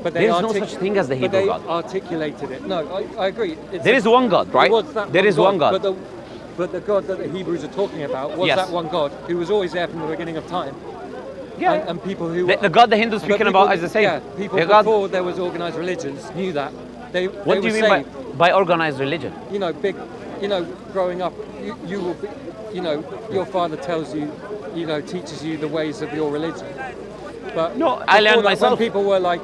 [SPEAKER 3] but they
[SPEAKER 1] There is no such thing as the
[SPEAKER 3] but
[SPEAKER 1] Hebrew
[SPEAKER 3] they
[SPEAKER 1] God.
[SPEAKER 3] articulated it. No, I agree.
[SPEAKER 1] There is one God, right? There is one God.
[SPEAKER 3] But the God that the Hebrews are talking about was
[SPEAKER 1] Yes.
[SPEAKER 3] that one God who was always there from the beginning of time.
[SPEAKER 1] Yeah.
[SPEAKER 3] And people who
[SPEAKER 1] The God the Hindus
[SPEAKER 3] but
[SPEAKER 1] speaking
[SPEAKER 3] people-
[SPEAKER 1] about is the same.
[SPEAKER 3] Yeah, people
[SPEAKER 1] The God-
[SPEAKER 3] before there was organized religions knew that. They
[SPEAKER 1] What do you
[SPEAKER 3] were
[SPEAKER 1] mean
[SPEAKER 3] saying,
[SPEAKER 1] by organized religion?
[SPEAKER 3] Growing up, you will be, your father tells you, teaches you the ways of your religion. But
[SPEAKER 1] No, I learned
[SPEAKER 3] before that,
[SPEAKER 1] myself.
[SPEAKER 3] When people were like,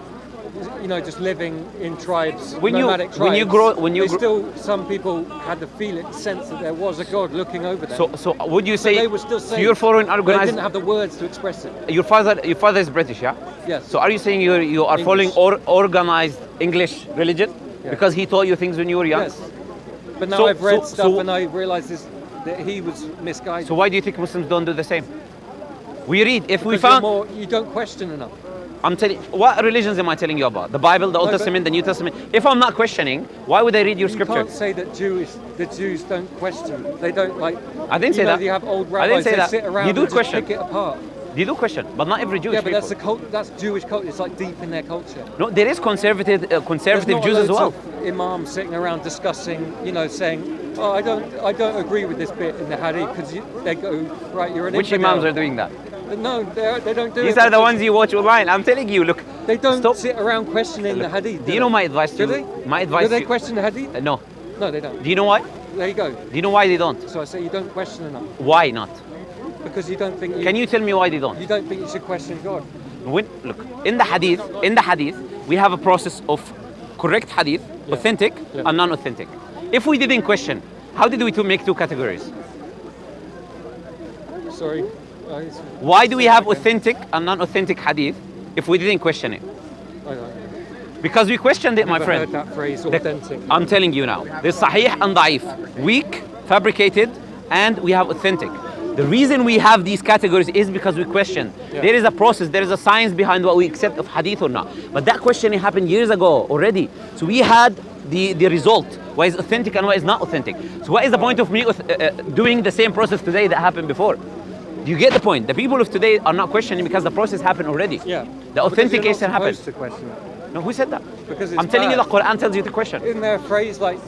[SPEAKER 3] just living in tribes,
[SPEAKER 1] When you-
[SPEAKER 3] nomadic tribes.
[SPEAKER 1] when you grow- when you
[SPEAKER 3] they
[SPEAKER 1] grow-
[SPEAKER 3] still, some people had the sense that there was a God looking over them.
[SPEAKER 1] So would you say
[SPEAKER 3] they were still
[SPEAKER 1] so
[SPEAKER 3] saying,
[SPEAKER 1] you're following
[SPEAKER 3] but they
[SPEAKER 1] organized?
[SPEAKER 3] didn't have the words to express it.
[SPEAKER 1] Your father is British, yeah?
[SPEAKER 3] Yes.
[SPEAKER 1] So are you saying you are following
[SPEAKER 3] English.
[SPEAKER 1] organized English religion
[SPEAKER 3] Yeah.
[SPEAKER 1] because he taught you things when you were young?
[SPEAKER 3] Yes. But now
[SPEAKER 1] So-
[SPEAKER 3] I've read
[SPEAKER 1] so-
[SPEAKER 3] stuff
[SPEAKER 1] so-
[SPEAKER 3] and I realised that he was misguided.
[SPEAKER 1] So why do you think Muslims don't do the same? We read if we
[SPEAKER 3] Because
[SPEAKER 1] found.
[SPEAKER 3] you don't question enough.
[SPEAKER 1] I'm telling. What religions am I telling you about? The Bible, the Old
[SPEAKER 3] No, but-
[SPEAKER 1] Testament, the New Testament. If I'm not questioning, why would I read your
[SPEAKER 3] You
[SPEAKER 1] scripture?
[SPEAKER 3] can't say that the Jews don't question. They don't like.
[SPEAKER 1] I didn't say that.
[SPEAKER 3] You have old
[SPEAKER 1] I
[SPEAKER 3] rabbis.
[SPEAKER 1] didn't say
[SPEAKER 3] they
[SPEAKER 1] that.
[SPEAKER 3] sit around
[SPEAKER 1] You do
[SPEAKER 3] and just
[SPEAKER 1] question.
[SPEAKER 3] pick it apart.
[SPEAKER 1] You do question, but not every Jewish
[SPEAKER 3] Yeah, but
[SPEAKER 1] people.
[SPEAKER 3] that's Jewish culture. It's like deep in their culture.
[SPEAKER 1] No, there is conservative
[SPEAKER 3] There's not
[SPEAKER 1] Jews as
[SPEAKER 3] loads
[SPEAKER 1] well.
[SPEAKER 3] of imams sitting around discussing, saying, "Oh, I don't agree with this bit in the hadith," because they go, "Right, you're an
[SPEAKER 1] Which
[SPEAKER 3] infidel."
[SPEAKER 1] imams are doing that?
[SPEAKER 3] No, they don't do it.
[SPEAKER 1] These are the
[SPEAKER 3] because
[SPEAKER 1] ones you watch online. I'm telling you, look.
[SPEAKER 3] They don't
[SPEAKER 1] Stop.
[SPEAKER 3] sit around questioning the hadith.
[SPEAKER 1] Do you know my advice to
[SPEAKER 3] Do
[SPEAKER 1] you?
[SPEAKER 3] they?
[SPEAKER 1] My advice
[SPEAKER 3] Do they
[SPEAKER 1] to you.
[SPEAKER 3] question the hadith?
[SPEAKER 1] No.
[SPEAKER 3] No, they don't.
[SPEAKER 1] Do you know why?
[SPEAKER 3] There you go.
[SPEAKER 1] Do you know why they don't?
[SPEAKER 3] So I say you don't question enough
[SPEAKER 1] Why not?
[SPEAKER 3] because you don't think
[SPEAKER 1] Can you tell me why they don't?
[SPEAKER 3] you don't think you should question God.
[SPEAKER 1] Look, in the hadith, we have a process of correct hadith, authentic
[SPEAKER 3] Yeah.
[SPEAKER 1] and non-authentic. If we didn't question, how did we make two categories?
[SPEAKER 3] Sorry.
[SPEAKER 1] Why do we have authentic and non-authentic hadith if we didn't question it?
[SPEAKER 3] I don't know.
[SPEAKER 1] Because we questioned it, my
[SPEAKER 3] Never
[SPEAKER 1] friend.
[SPEAKER 3] heard that phrase,
[SPEAKER 1] The-
[SPEAKER 3] authentic.
[SPEAKER 1] I'm telling you now. There's sahih and da'if, weak, fabricated, and we have authentic. The reason we have these categories is because we question.
[SPEAKER 3] Yeah.
[SPEAKER 1] There is a process, there is a science behind what we accept of hadith or not. But that questioning happened years ago already. So we had the result, what is authentic and what is not authentic. So what is the point of me doing the same process today that happened before? Do you get the point? The people of today are not questioning because the process happened already.
[SPEAKER 3] Yeah.
[SPEAKER 1] The authentication happened.
[SPEAKER 3] To question it.
[SPEAKER 1] No, who said that?
[SPEAKER 3] Because it's
[SPEAKER 1] I'm telling you, the
[SPEAKER 3] bad.
[SPEAKER 1] Quran tells you to question.
[SPEAKER 3] Isn't there a phrase like,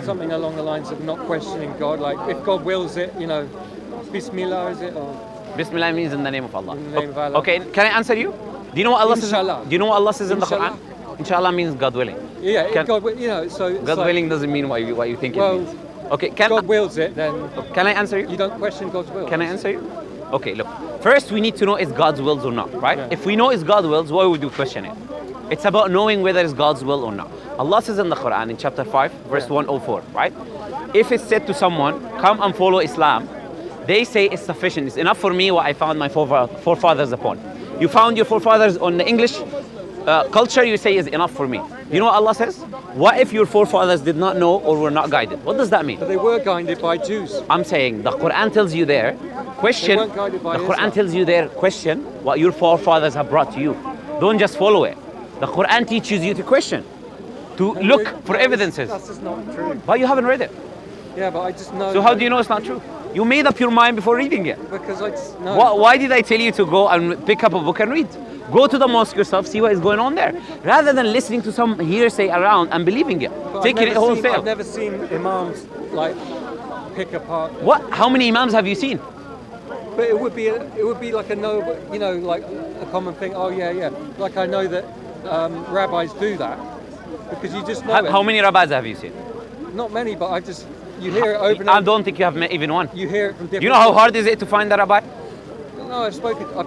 [SPEAKER 3] something along the lines of not questioning God? Like, if God wills it, Bismillah, is it? Or
[SPEAKER 1] Bismillah means in the name of Allah.
[SPEAKER 3] In the name of Allah.
[SPEAKER 1] Okay, can I answer you? Do you know what Allah says?
[SPEAKER 3] Inshallah.
[SPEAKER 1] Do you know what Allah says in the
[SPEAKER 3] Inshallah.
[SPEAKER 1] Quran? Inshallah means God willing.
[SPEAKER 3] yeah, if
[SPEAKER 1] Can-
[SPEAKER 3] God, so it's
[SPEAKER 1] God
[SPEAKER 3] like,
[SPEAKER 1] willing doesn't mean what you think
[SPEAKER 3] Well,
[SPEAKER 1] it means. Okay,
[SPEAKER 3] God wills it, then
[SPEAKER 1] can I answer you?
[SPEAKER 3] you don't question God's will.
[SPEAKER 1] Can I answer you? Okay, look. First, we need to know is God's wills or not, right?
[SPEAKER 3] Yeah.
[SPEAKER 1] If we know it's God's wills, why would we question it? It's about knowing whether it's God's will or not. Allah says in the Quran, in chapter 5, verse 104, right? If it's said to someone, come and follow Islam, they say it's sufficient. It's enough for me what I found my forefathers upon. You found your forefathers on the English culture, you say is enough for me. You know what Allah says? What if your forefathers did not know or were not guided? What does that mean?
[SPEAKER 3] But they were guided by Jews.
[SPEAKER 1] I'm saying the Quran tells you there, question.
[SPEAKER 3] They weren't guided by
[SPEAKER 1] The Quran
[SPEAKER 3] Islam.
[SPEAKER 1] tells you there, question what your forefathers have brought to you. Don't just follow it. The Quran teaches you to question, to look for evidences.
[SPEAKER 3] That's just not true.
[SPEAKER 1] But you haven't read it.
[SPEAKER 3] Yeah, but I just know.
[SPEAKER 1] So how do you know it's not true? You made up your mind before reading it.
[SPEAKER 3] Because I just know.
[SPEAKER 1] Why did I tell you to go and pick up a book and read? Go to the mosque yourself, see what is going on there, rather than listening to some hearsay around and believing it,
[SPEAKER 3] But
[SPEAKER 1] taking it wholesale.
[SPEAKER 3] I've never seen imams like pick apart.
[SPEAKER 1] What? How many imams have you seen?
[SPEAKER 3] But it would be like like a common thing. Oh yeah. Like I know that rabbis do that because you just know it.
[SPEAKER 1] How many rabbis have you seen?
[SPEAKER 3] Not many, but you hear it over and
[SPEAKER 1] I
[SPEAKER 3] over.
[SPEAKER 1] don't think you have met even one.
[SPEAKER 3] You hear it from different.
[SPEAKER 1] Do you know how hard is it to find a rabbi?
[SPEAKER 3] No, I've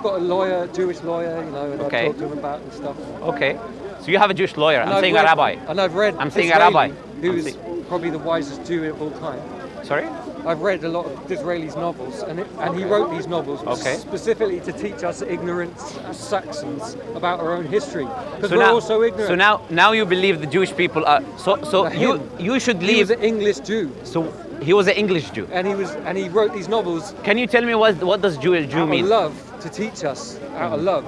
[SPEAKER 3] got a lawyer, Jewish lawyer, you know, and
[SPEAKER 1] Okay.
[SPEAKER 3] I've talked to him about it and stuff.
[SPEAKER 1] Okay. So you have a Jewish lawyer.
[SPEAKER 3] And
[SPEAKER 1] I'm
[SPEAKER 3] I've
[SPEAKER 1] saying
[SPEAKER 3] read-
[SPEAKER 1] a rabbi.
[SPEAKER 3] And I've read
[SPEAKER 1] I'm saying a
[SPEAKER 3] Disraeli,
[SPEAKER 1] rabbi.
[SPEAKER 3] who's
[SPEAKER 1] I'm
[SPEAKER 3] probably the wisest Jew of all time.
[SPEAKER 1] Sorry?
[SPEAKER 3] I've read a lot of Disraeli's novels, and he wrote these novels
[SPEAKER 1] Okay.
[SPEAKER 3] specifically to teach us ignorant Saxons about our own history, because
[SPEAKER 1] So
[SPEAKER 3] we're
[SPEAKER 1] now,
[SPEAKER 3] all so ignorant.
[SPEAKER 1] so now you believe the Jewish people are so
[SPEAKER 3] Him.
[SPEAKER 1] you should
[SPEAKER 3] He was
[SPEAKER 1] leave.
[SPEAKER 3] an English Jew,
[SPEAKER 1] So he was an English Jew.
[SPEAKER 3] and he wrote these novels
[SPEAKER 1] Can you tell me what does Jew
[SPEAKER 3] out
[SPEAKER 1] mean?
[SPEAKER 3] of love to teach us, out of love.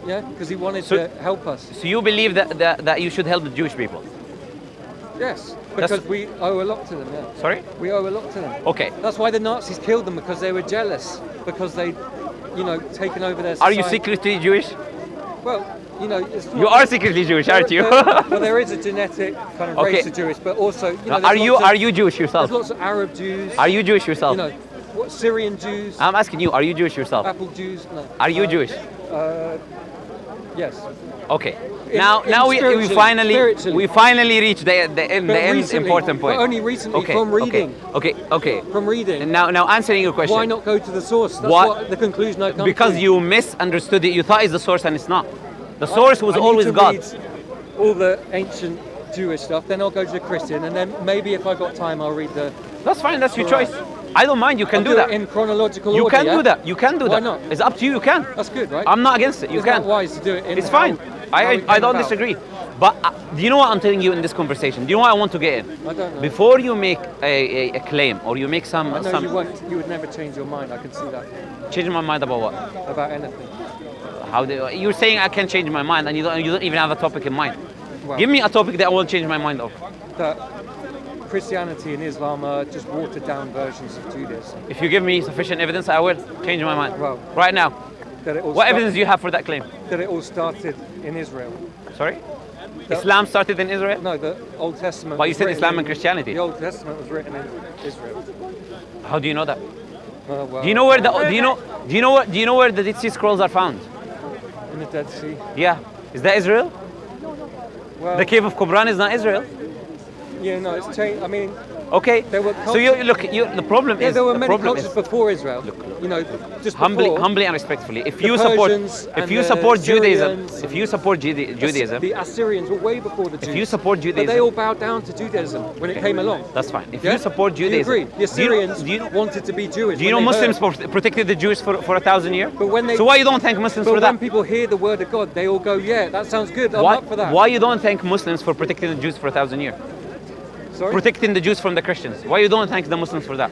[SPEAKER 3] Yeah, because he wanted
[SPEAKER 1] So-
[SPEAKER 3] to help us.
[SPEAKER 1] So you believe that you should help the Jewish people?
[SPEAKER 3] Yes,
[SPEAKER 1] That's-
[SPEAKER 3] because we owe a lot to them. Yeah,
[SPEAKER 1] Sorry?
[SPEAKER 3] we owe a lot to them.
[SPEAKER 1] Okay.
[SPEAKER 3] That's why the Nazis killed them, because they were jealous, because they, taken over their
[SPEAKER 1] Are
[SPEAKER 3] society.
[SPEAKER 1] you secretly Jewish?
[SPEAKER 3] Well, it's not,
[SPEAKER 1] You are secretly Jewish, aren't you?
[SPEAKER 3] well, there is a genetic kind of
[SPEAKER 1] Okay.
[SPEAKER 3] race of Jewish, but also,
[SPEAKER 1] Are you Jewish
[SPEAKER 3] There's
[SPEAKER 1] yourself?
[SPEAKER 3] lots of Arab Jews.
[SPEAKER 1] Are you Jewish yourself?
[SPEAKER 3] What Syrian Jews,
[SPEAKER 1] I'm asking you, are you Jewish yourself?
[SPEAKER 3] Apple Jews. No.
[SPEAKER 1] Are you Jewish?
[SPEAKER 3] Yes.
[SPEAKER 1] Okay.
[SPEAKER 3] In-
[SPEAKER 1] Now
[SPEAKER 3] in
[SPEAKER 1] we
[SPEAKER 3] spiritually.
[SPEAKER 1] finally reach the end
[SPEAKER 3] But
[SPEAKER 1] the end
[SPEAKER 3] recently,
[SPEAKER 1] important point.
[SPEAKER 3] but only recently
[SPEAKER 1] Okay,
[SPEAKER 3] from reading.
[SPEAKER 1] Okay.
[SPEAKER 3] From reading.
[SPEAKER 1] And now answering your question.
[SPEAKER 3] Why not go to the source? That's
[SPEAKER 1] Why-
[SPEAKER 3] what the conclusion I come
[SPEAKER 1] Because
[SPEAKER 3] to.
[SPEAKER 1] you misunderstood it. You thought it's the source and it's not. The source was
[SPEAKER 3] I need
[SPEAKER 1] always
[SPEAKER 3] to
[SPEAKER 1] God.
[SPEAKER 3] read all the ancient Jewish stuff, then I'll go to the Christian, and then maybe if I got time, I'll read the.
[SPEAKER 1] That's fine. That's your
[SPEAKER 3] Right.
[SPEAKER 1] choice. I don't mind. You can
[SPEAKER 3] I'll
[SPEAKER 1] do that.
[SPEAKER 3] it in chronological
[SPEAKER 1] You
[SPEAKER 3] order.
[SPEAKER 1] can
[SPEAKER 3] yeah?
[SPEAKER 1] do that. You can do
[SPEAKER 3] Why
[SPEAKER 1] that.
[SPEAKER 3] not?
[SPEAKER 1] It's up to you. You can.
[SPEAKER 3] That's good, right?
[SPEAKER 1] I'm not against it. You
[SPEAKER 3] Isn't that
[SPEAKER 1] can.
[SPEAKER 3] wise to do it in
[SPEAKER 1] It's fine.
[SPEAKER 3] how
[SPEAKER 1] I
[SPEAKER 3] it
[SPEAKER 1] I
[SPEAKER 3] came
[SPEAKER 1] don't
[SPEAKER 3] about?
[SPEAKER 1] disagree. But do you know what I'm telling you in this conversation? Do you know what I want to get in?
[SPEAKER 3] I don't know.
[SPEAKER 1] Before you make a claim or you make some
[SPEAKER 3] I know
[SPEAKER 1] some
[SPEAKER 3] you won't. You would never change your mind. I can see that
[SPEAKER 1] change my mind about what?
[SPEAKER 3] about anything.
[SPEAKER 1] You're saying I can change my mind and you don't even have a topic in mind.
[SPEAKER 3] Well,
[SPEAKER 1] Give me a topic that I won't change my mind of.
[SPEAKER 3] that Christianity and Islam are just watered down versions of Judaism.
[SPEAKER 1] If you give me sufficient evidence, I will change my mind.
[SPEAKER 3] Well,
[SPEAKER 1] Right now.
[SPEAKER 3] that it all
[SPEAKER 1] What evidence do you have for that claim?
[SPEAKER 3] that it all started in Israel.
[SPEAKER 1] Sorry?
[SPEAKER 3] That-
[SPEAKER 1] Islam started in Israel?
[SPEAKER 3] No, the Old Testament.
[SPEAKER 1] But you
[SPEAKER 3] was
[SPEAKER 1] said
[SPEAKER 3] written
[SPEAKER 1] Islam
[SPEAKER 3] in-
[SPEAKER 1] and Christianity.
[SPEAKER 3] The Old Testament was written in Israel.
[SPEAKER 1] How do you know that?
[SPEAKER 3] Well,
[SPEAKER 1] Do you know where the Dead Sea Scrolls are found?
[SPEAKER 3] in the Dead Sea?
[SPEAKER 1] Yeah. Is that Israel?
[SPEAKER 3] Well,
[SPEAKER 1] The cave of Qumran is not Israel.
[SPEAKER 3] yeah, no, it's changed. I mean,
[SPEAKER 1] Okay.
[SPEAKER 3] There were
[SPEAKER 1] So you look. The problem
[SPEAKER 3] yeah,
[SPEAKER 1] is.
[SPEAKER 3] there were
[SPEAKER 1] the
[SPEAKER 3] many
[SPEAKER 1] problem
[SPEAKER 3] cultures
[SPEAKER 1] is,
[SPEAKER 3] before Israel. Just before.
[SPEAKER 1] humbly and respectfully. If
[SPEAKER 3] The
[SPEAKER 1] you support,
[SPEAKER 3] Persians
[SPEAKER 1] if
[SPEAKER 3] and
[SPEAKER 1] you
[SPEAKER 3] the
[SPEAKER 1] support Judaism,
[SPEAKER 3] Syrians
[SPEAKER 1] if you support Judaism,
[SPEAKER 3] The Assyrians were way before the Jews.
[SPEAKER 1] if you support
[SPEAKER 3] But they
[SPEAKER 1] Judaism,
[SPEAKER 3] all bowed down to Judaism when it came along.
[SPEAKER 1] that's fine. If
[SPEAKER 3] Yeah?
[SPEAKER 1] you support
[SPEAKER 3] Do you
[SPEAKER 1] Judaism,
[SPEAKER 3] agree? The Assyrians
[SPEAKER 1] do you know,
[SPEAKER 3] wanted to be Jewish.
[SPEAKER 1] do you know
[SPEAKER 3] when they
[SPEAKER 1] Muslims
[SPEAKER 3] heard.
[SPEAKER 1] protected the Jews for 1,000 years?
[SPEAKER 3] But when they-
[SPEAKER 1] So why you don't thank Muslims
[SPEAKER 3] But
[SPEAKER 1] for
[SPEAKER 3] when
[SPEAKER 1] that?
[SPEAKER 3] people hear the word of God, they all go, "Yeah, that sounds good. I'm
[SPEAKER 1] Why,
[SPEAKER 3] up for that."
[SPEAKER 1] why you don't thank Muslims for protecting the Jews for 1,000 years?
[SPEAKER 3] Sorry?
[SPEAKER 1] Protecting the Jews from the Christians. Why you don't thank the Muslims for that?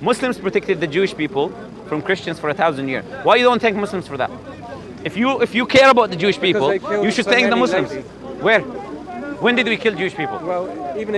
[SPEAKER 1] Muslims protected the Jewish people from Christians for 1,000 years. Why you don't thank Muslims for that? If you care about the Jewish people,
[SPEAKER 3] they killed
[SPEAKER 1] you should
[SPEAKER 3] so
[SPEAKER 1] thank the
[SPEAKER 3] many
[SPEAKER 1] Muslims.
[SPEAKER 3] lately.
[SPEAKER 1] Where? When did we kill Jewish people?
[SPEAKER 3] Well, even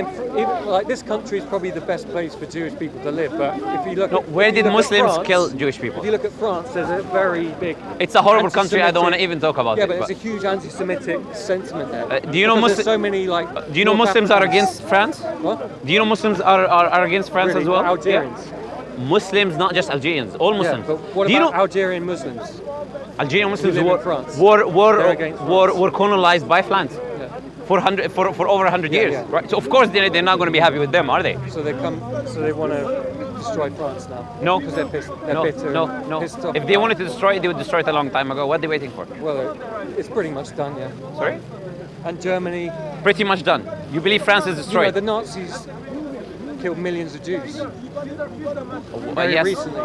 [SPEAKER 3] like this country is probably the best place for Jewish people to live. But if you look,
[SPEAKER 1] No,
[SPEAKER 3] at,
[SPEAKER 1] where
[SPEAKER 3] if you
[SPEAKER 1] did
[SPEAKER 3] look at
[SPEAKER 1] Muslims
[SPEAKER 3] France-
[SPEAKER 1] kill Jewish people?
[SPEAKER 3] If you look at France, there's a very big.
[SPEAKER 1] It's a horrible country. I don't want to
[SPEAKER 3] anti-Semitic-
[SPEAKER 1] even talk about
[SPEAKER 3] Yeah,
[SPEAKER 1] it.
[SPEAKER 3] but
[SPEAKER 1] but-
[SPEAKER 3] it's a huge anti-Semitic sentiment there.
[SPEAKER 1] do you know
[SPEAKER 3] Because there's
[SPEAKER 1] Muslim-
[SPEAKER 3] so many like.
[SPEAKER 1] Do you know
[SPEAKER 3] North
[SPEAKER 1] Muslims are
[SPEAKER 3] Africans-
[SPEAKER 1] against France?
[SPEAKER 3] What?
[SPEAKER 1] Do you know Muslims are against France
[SPEAKER 3] Really?
[SPEAKER 1] as well?
[SPEAKER 3] Algerians.
[SPEAKER 1] Yeah. Muslims, not just Algerians, all Muslims.
[SPEAKER 3] Yeah, but what
[SPEAKER 1] Do you
[SPEAKER 3] about
[SPEAKER 1] know
[SPEAKER 3] Algerian Muslims?
[SPEAKER 1] Algerian Muslims
[SPEAKER 3] live in
[SPEAKER 1] were,
[SPEAKER 3] France?
[SPEAKER 1] were,
[SPEAKER 3] They're against
[SPEAKER 1] were colonized by France
[SPEAKER 3] Yeah.
[SPEAKER 1] for over 100
[SPEAKER 3] Yeah,
[SPEAKER 1] years,
[SPEAKER 3] yeah.
[SPEAKER 1] right? So of course they're not going to be happy with them, are they?
[SPEAKER 3] So they want to destroy France now.
[SPEAKER 1] No,
[SPEAKER 3] because they're pissed. They're
[SPEAKER 1] no,
[SPEAKER 3] bitter.
[SPEAKER 1] no,
[SPEAKER 3] and
[SPEAKER 1] no.
[SPEAKER 3] pissed off
[SPEAKER 1] If they
[SPEAKER 3] about
[SPEAKER 1] wanted to destroy it, they would destroy it a long time ago. What are they waiting for?
[SPEAKER 3] Well, it's pretty much done, yeah.
[SPEAKER 1] Sorry?
[SPEAKER 3] And Germany,
[SPEAKER 1] Pretty much done. You believe France is
[SPEAKER 3] you know,
[SPEAKER 1] destroyed?
[SPEAKER 3] the Nazis killed millions of Jews very
[SPEAKER 1] yes.
[SPEAKER 3] recently,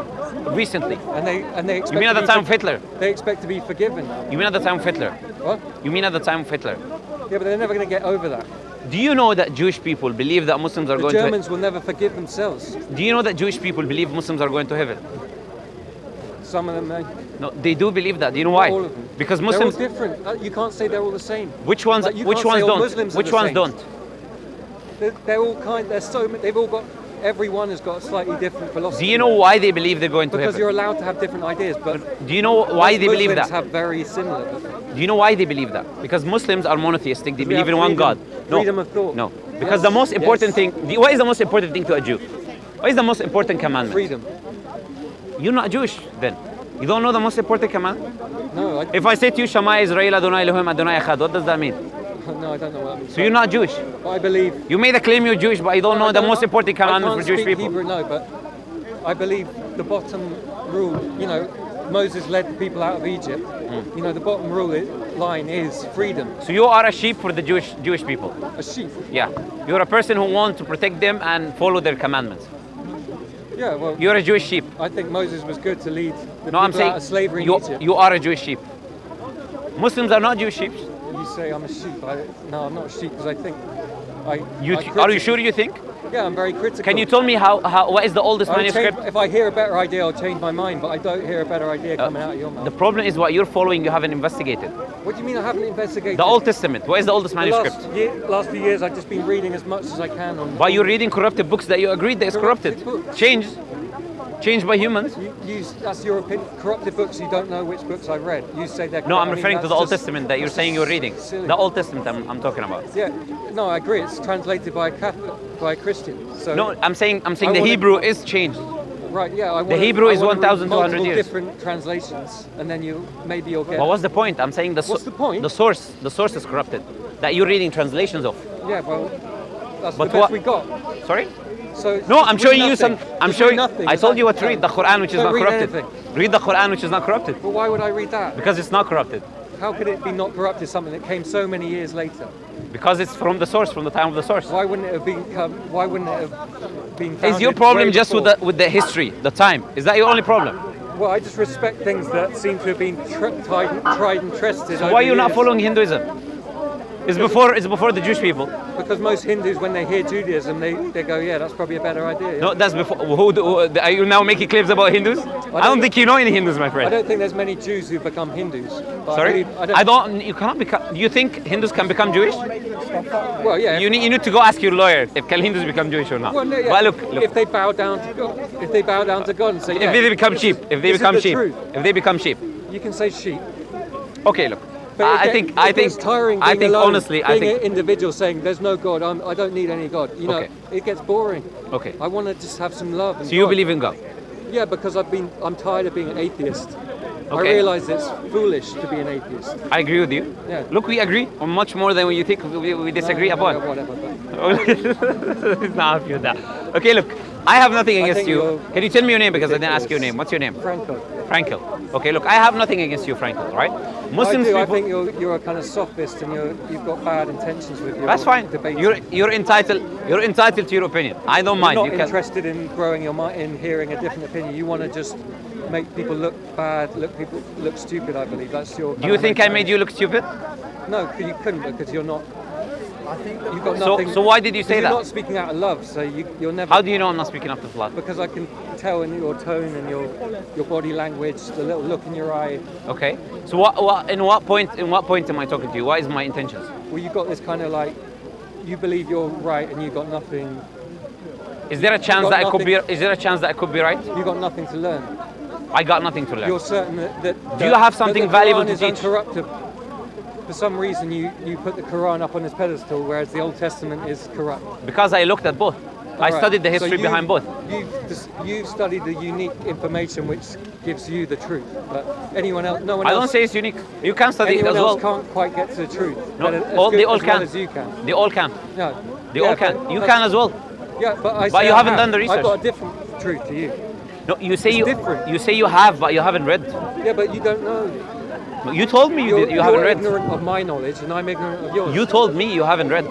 [SPEAKER 1] Recently.
[SPEAKER 3] and they expect.
[SPEAKER 1] You mean at
[SPEAKER 3] to
[SPEAKER 1] the
[SPEAKER 3] be
[SPEAKER 1] time of Hitler?
[SPEAKER 3] They expect to be forgiven now.
[SPEAKER 1] You mean at the time of Hitler?
[SPEAKER 3] What?
[SPEAKER 1] You mean at the time of Hitler?
[SPEAKER 3] Yeah, but they're never going to get over that.
[SPEAKER 1] Do you know that Jewish people believe that Muslims are
[SPEAKER 3] The
[SPEAKER 1] going
[SPEAKER 3] Germans will never forgive themselves.
[SPEAKER 1] to? Do you know that Jewish people believe Muslims are going to heaven?
[SPEAKER 3] Some of them,
[SPEAKER 1] No, they do believe that. Do you know why?
[SPEAKER 3] Not all of them.
[SPEAKER 1] Because
[SPEAKER 3] they're all
[SPEAKER 1] Muslims.
[SPEAKER 3] different. You can't say they're all the same.
[SPEAKER 1] Which ones?
[SPEAKER 3] Like, you
[SPEAKER 1] Which
[SPEAKER 3] can't
[SPEAKER 1] ones
[SPEAKER 3] say all
[SPEAKER 1] don't?
[SPEAKER 3] Muslims are
[SPEAKER 1] Which
[SPEAKER 3] the
[SPEAKER 1] ones
[SPEAKER 3] same.
[SPEAKER 1] don't?
[SPEAKER 3] They're all kind. They're so. They've all got. Everyone has got a slightly different philosophy.
[SPEAKER 1] Do you know why they believe they're going to
[SPEAKER 3] Because
[SPEAKER 1] heaven?
[SPEAKER 3] you're allowed to have different ideas, but
[SPEAKER 1] Do you know why they believe
[SPEAKER 3] Muslims
[SPEAKER 1] that?
[SPEAKER 3] have very similar. But
[SPEAKER 1] Do you know why they believe that? Because Muslims are monotheistic. They
[SPEAKER 3] We
[SPEAKER 1] believe
[SPEAKER 3] have
[SPEAKER 1] in one God.
[SPEAKER 3] freedom-
[SPEAKER 1] No,
[SPEAKER 3] freedom of thought.
[SPEAKER 1] no. Because
[SPEAKER 3] Yes.
[SPEAKER 1] the most important
[SPEAKER 3] Yes.
[SPEAKER 1] thing. What is the most important thing to a Jew? What is the most important commandment?
[SPEAKER 3] freedom.
[SPEAKER 1] You're not Jewish then. You don't know the most important commandment?
[SPEAKER 3] No,
[SPEAKER 1] If I say to you, Shema Israel Adonai Elohim Adonai Echad, what does that mean?
[SPEAKER 3] no, I don't know what that means.
[SPEAKER 1] So you're not Jewish.
[SPEAKER 3] But I believe.
[SPEAKER 1] You made a claim you're Jewish, but you don't know the most important commandment
[SPEAKER 3] I
[SPEAKER 1] for Jewish
[SPEAKER 3] can't speak
[SPEAKER 1] people.
[SPEAKER 3] Hebrew, no, but I believe the bottom rule. You know, Moses led the people out of Egypt. You know, the bottom line is freedom.
[SPEAKER 1] So you are a sheep for the Jewish people.
[SPEAKER 3] A sheep.
[SPEAKER 1] Yeah. You're a person who wants to protect them and follow their commandments.
[SPEAKER 3] Yeah, well,
[SPEAKER 1] You're a Jewish sheep.
[SPEAKER 3] I think Moses was good to lead the
[SPEAKER 1] No, I'm
[SPEAKER 3] people out
[SPEAKER 1] saying
[SPEAKER 3] of slavery in
[SPEAKER 1] you,
[SPEAKER 3] Egypt.
[SPEAKER 1] you are a Jewish sheep. Muslims are not Jewish sheep.
[SPEAKER 3] You say I'm a sheep. No, I'm not a sheep because I think I.
[SPEAKER 1] Are you sure you think?
[SPEAKER 3] Yeah, I'm very critical.
[SPEAKER 1] Can you tell me what is the oldest manuscript?
[SPEAKER 3] If I hear a better idea, I'll change my mind. But I don't hear a better idea coming out of your mouth.
[SPEAKER 1] The problem is what you're following, you haven't investigated.
[SPEAKER 3] What do you mean I haven't investigated?
[SPEAKER 1] The Old Testament, what is the oldest manuscript?
[SPEAKER 3] Last few years, I've just been reading as much as I can on.
[SPEAKER 1] Why you're reading corrupted books that you agreed that is corrupted?
[SPEAKER 3] Corrupted books.
[SPEAKER 1] Changed by humans?
[SPEAKER 3] That's your opinion. Corrupted books, you don't know which books I read. You say they're.
[SPEAKER 1] No, I'm
[SPEAKER 3] I mean,
[SPEAKER 1] referring to
[SPEAKER 3] that's
[SPEAKER 1] the Old
[SPEAKER 3] just-
[SPEAKER 1] Testament that you're
[SPEAKER 3] that's
[SPEAKER 1] saying you're reading.
[SPEAKER 3] silly.
[SPEAKER 1] The Old Testament I'm talking about.
[SPEAKER 3] Yeah, no, I agree. It's translated by a Catholic, by a Christian. So
[SPEAKER 1] No, I'm saying
[SPEAKER 3] I
[SPEAKER 1] the
[SPEAKER 3] wanna-
[SPEAKER 1] Hebrew is changed.
[SPEAKER 3] right, yeah.
[SPEAKER 1] Hebrew is 1,200
[SPEAKER 3] multiple
[SPEAKER 1] years.
[SPEAKER 3] different translations, and then maybe you'll get.
[SPEAKER 1] But what's the point? I'm saying
[SPEAKER 3] What's the point?
[SPEAKER 1] The source is corrupted. That you're reading translations of.
[SPEAKER 3] Yeah, well, that's
[SPEAKER 1] But
[SPEAKER 3] the best
[SPEAKER 1] what-
[SPEAKER 3] we got.
[SPEAKER 1] Sorry?
[SPEAKER 3] So
[SPEAKER 1] No,
[SPEAKER 3] just
[SPEAKER 1] I'm
[SPEAKER 3] read
[SPEAKER 1] showing you
[SPEAKER 3] nothing.
[SPEAKER 1] some. I'm
[SPEAKER 3] Just read
[SPEAKER 1] showing.
[SPEAKER 3] nothing.
[SPEAKER 1] I
[SPEAKER 3] Is
[SPEAKER 1] told
[SPEAKER 3] that-
[SPEAKER 1] you what to read. The Quran, which is
[SPEAKER 3] Don't
[SPEAKER 1] not
[SPEAKER 3] read
[SPEAKER 1] corrupted.
[SPEAKER 3] anything.
[SPEAKER 1] Read the Quran, which is not corrupted.
[SPEAKER 3] But why would I read that?
[SPEAKER 1] Because it's not corrupted.
[SPEAKER 3] How could it be not corrupted? Something that came so many years later.
[SPEAKER 1] Because it's from the source, from the time of the source.
[SPEAKER 3] Why wouldn't it have been? Why wouldn't it have been?
[SPEAKER 1] Is your
[SPEAKER 3] founded
[SPEAKER 1] problem
[SPEAKER 3] way
[SPEAKER 1] just with
[SPEAKER 3] before?
[SPEAKER 1] the history, the time? Is that your only problem?
[SPEAKER 3] Well, I just respect things that seem to have been tried and tested.
[SPEAKER 1] Why are you not following Hinduism? It's before the Jewish people.
[SPEAKER 3] Because most Hindus, when they hear Judaism, they go, yeah, that's probably a better idea.
[SPEAKER 1] No, that's before. Are you now making claims about Hindus? I don't think you know any Hindus, my
[SPEAKER 3] I
[SPEAKER 1] friend.
[SPEAKER 3] don't think there's many Jews who become Hindus. But
[SPEAKER 1] Sorry?
[SPEAKER 3] I don't.
[SPEAKER 1] You cannot become. Do you think Hindus can become Jewish?
[SPEAKER 3] Well, yeah.
[SPEAKER 1] You need to go ask your lawyer if can Hindus become Jewish or not.
[SPEAKER 3] Well, no, yeah.
[SPEAKER 1] But look.
[SPEAKER 3] If they bow down to God, and say, yeah,
[SPEAKER 1] If they become sheep,
[SPEAKER 3] this is the truth.
[SPEAKER 1] if they become sheep.
[SPEAKER 3] You can say sheep.
[SPEAKER 1] Okay, look.
[SPEAKER 3] But it gets tiring being alone,
[SPEAKER 1] honestly,
[SPEAKER 3] being an individual saying there's no God. I don't need any God. You know,
[SPEAKER 1] Okay.
[SPEAKER 3] it gets boring.
[SPEAKER 1] Okay.
[SPEAKER 3] I want to just have some love. And
[SPEAKER 1] So you
[SPEAKER 3] God.
[SPEAKER 1] believe in God?
[SPEAKER 3] Yeah, because I'm tired of being an atheist. I
[SPEAKER 1] Okay.
[SPEAKER 3] realise it's foolish to be an atheist.
[SPEAKER 1] I agree with you.
[SPEAKER 3] Yeah.
[SPEAKER 1] Look, we agree on much more than you think we disagree
[SPEAKER 3] No,
[SPEAKER 1] upon.
[SPEAKER 3] whatever. But
[SPEAKER 1] It's not happy with that. Okay, look, I have nothing against
[SPEAKER 3] think
[SPEAKER 1] you.
[SPEAKER 3] you're
[SPEAKER 1] Can you tell me your name because I didn't ask your
[SPEAKER 3] ridiculous.
[SPEAKER 1] name? What's your name?
[SPEAKER 3] Franco.
[SPEAKER 1] Frankel. Okay, look, I have nothing against you, Frankel, right? Muslims
[SPEAKER 3] I
[SPEAKER 1] people.
[SPEAKER 3] think you're a kind of sophist and you've got bad intentions with your
[SPEAKER 1] That's fine.
[SPEAKER 3] debate.
[SPEAKER 1] You're entitled. You're entitled to your opinion. I don't mind.
[SPEAKER 3] You're
[SPEAKER 1] You
[SPEAKER 3] not
[SPEAKER 1] can.
[SPEAKER 3] interested in growing your mind, in hearing a different opinion. You want to just make people look bad, people look stupid. I believe that's your.
[SPEAKER 1] Do you think I made you look stupid?
[SPEAKER 3] No, you couldn't because you're not.
[SPEAKER 2] I think
[SPEAKER 3] You've got
[SPEAKER 1] So,
[SPEAKER 3] nothing.
[SPEAKER 1] so why did you say
[SPEAKER 3] you're
[SPEAKER 1] that?
[SPEAKER 3] not speaking out of love, so you're never.
[SPEAKER 1] How do you know I'm not speaking up to flood?
[SPEAKER 3] Because I can tell in your tone and your body language, the little look in your eye.
[SPEAKER 1] Okay. So in what point am I talking to you? What is my intentions?
[SPEAKER 3] Well, you've got this kind of like, you believe you're right and you've got nothing.
[SPEAKER 1] Is there a chance
[SPEAKER 3] got
[SPEAKER 1] that I could be?
[SPEAKER 3] nothing-
[SPEAKER 1] Is there a chance that I could be right?
[SPEAKER 3] You've got nothing to learn.
[SPEAKER 1] I got nothing to learn.
[SPEAKER 3] You're certain that
[SPEAKER 1] Do you have something
[SPEAKER 3] that the
[SPEAKER 1] valuable
[SPEAKER 3] Quran
[SPEAKER 1] to
[SPEAKER 3] is
[SPEAKER 1] teach?
[SPEAKER 3] uncorrupted. For some reason, you put the Quran up on this pedestal, whereas the Old Testament is corrupt.
[SPEAKER 1] Because I looked at both. I
[SPEAKER 3] Alright,
[SPEAKER 1] studied the
[SPEAKER 3] so
[SPEAKER 1] history behind both.
[SPEAKER 3] You've studied the unique information which gives you the truth, but anyone else, no one
[SPEAKER 1] I
[SPEAKER 3] else.
[SPEAKER 1] don't say it's unique. You can study it
[SPEAKER 3] anyone
[SPEAKER 1] as
[SPEAKER 3] else
[SPEAKER 1] well.
[SPEAKER 3] can't quite get to the truth.
[SPEAKER 1] No,
[SPEAKER 3] as
[SPEAKER 1] all,
[SPEAKER 3] good,
[SPEAKER 1] they all
[SPEAKER 3] as
[SPEAKER 1] can.
[SPEAKER 3] well as you can.
[SPEAKER 1] They all can.
[SPEAKER 3] No,
[SPEAKER 1] They all can. You can as well.
[SPEAKER 3] Yeah, but I
[SPEAKER 1] But
[SPEAKER 3] say
[SPEAKER 1] you
[SPEAKER 3] I
[SPEAKER 1] haven't
[SPEAKER 3] have.
[SPEAKER 1] done the research.
[SPEAKER 3] I've got a different truth to you.
[SPEAKER 1] No, you say
[SPEAKER 3] It's
[SPEAKER 1] you.
[SPEAKER 3] different.
[SPEAKER 1] You say you have, but you haven't read.
[SPEAKER 3] Yeah, but you don't know.
[SPEAKER 1] You told me you
[SPEAKER 3] You're
[SPEAKER 1] haven't read.
[SPEAKER 3] ignorant of my knowledge, and I'm ignorant of yours.
[SPEAKER 1] You told me you haven't read.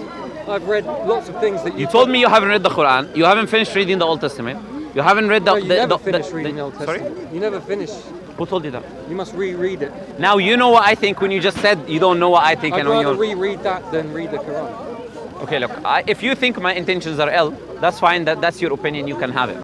[SPEAKER 3] I've read lots of things that
[SPEAKER 1] You told me you haven't read the Quran. You haven't finished reading the Old Testament. You haven't read the.
[SPEAKER 3] No, you never finish reading the Old
[SPEAKER 1] Sorry?
[SPEAKER 3] Testament. You never finish.
[SPEAKER 1] Who told you that?
[SPEAKER 3] You must reread it.
[SPEAKER 1] Now you know what I think when you just said you don't know what I think.
[SPEAKER 3] I'd
[SPEAKER 1] and when
[SPEAKER 3] rather
[SPEAKER 1] you're...
[SPEAKER 3] reread that than read the Quran.
[SPEAKER 1] Okay, look. If you think my intentions are ill, that's fine. That's your opinion. You can have it.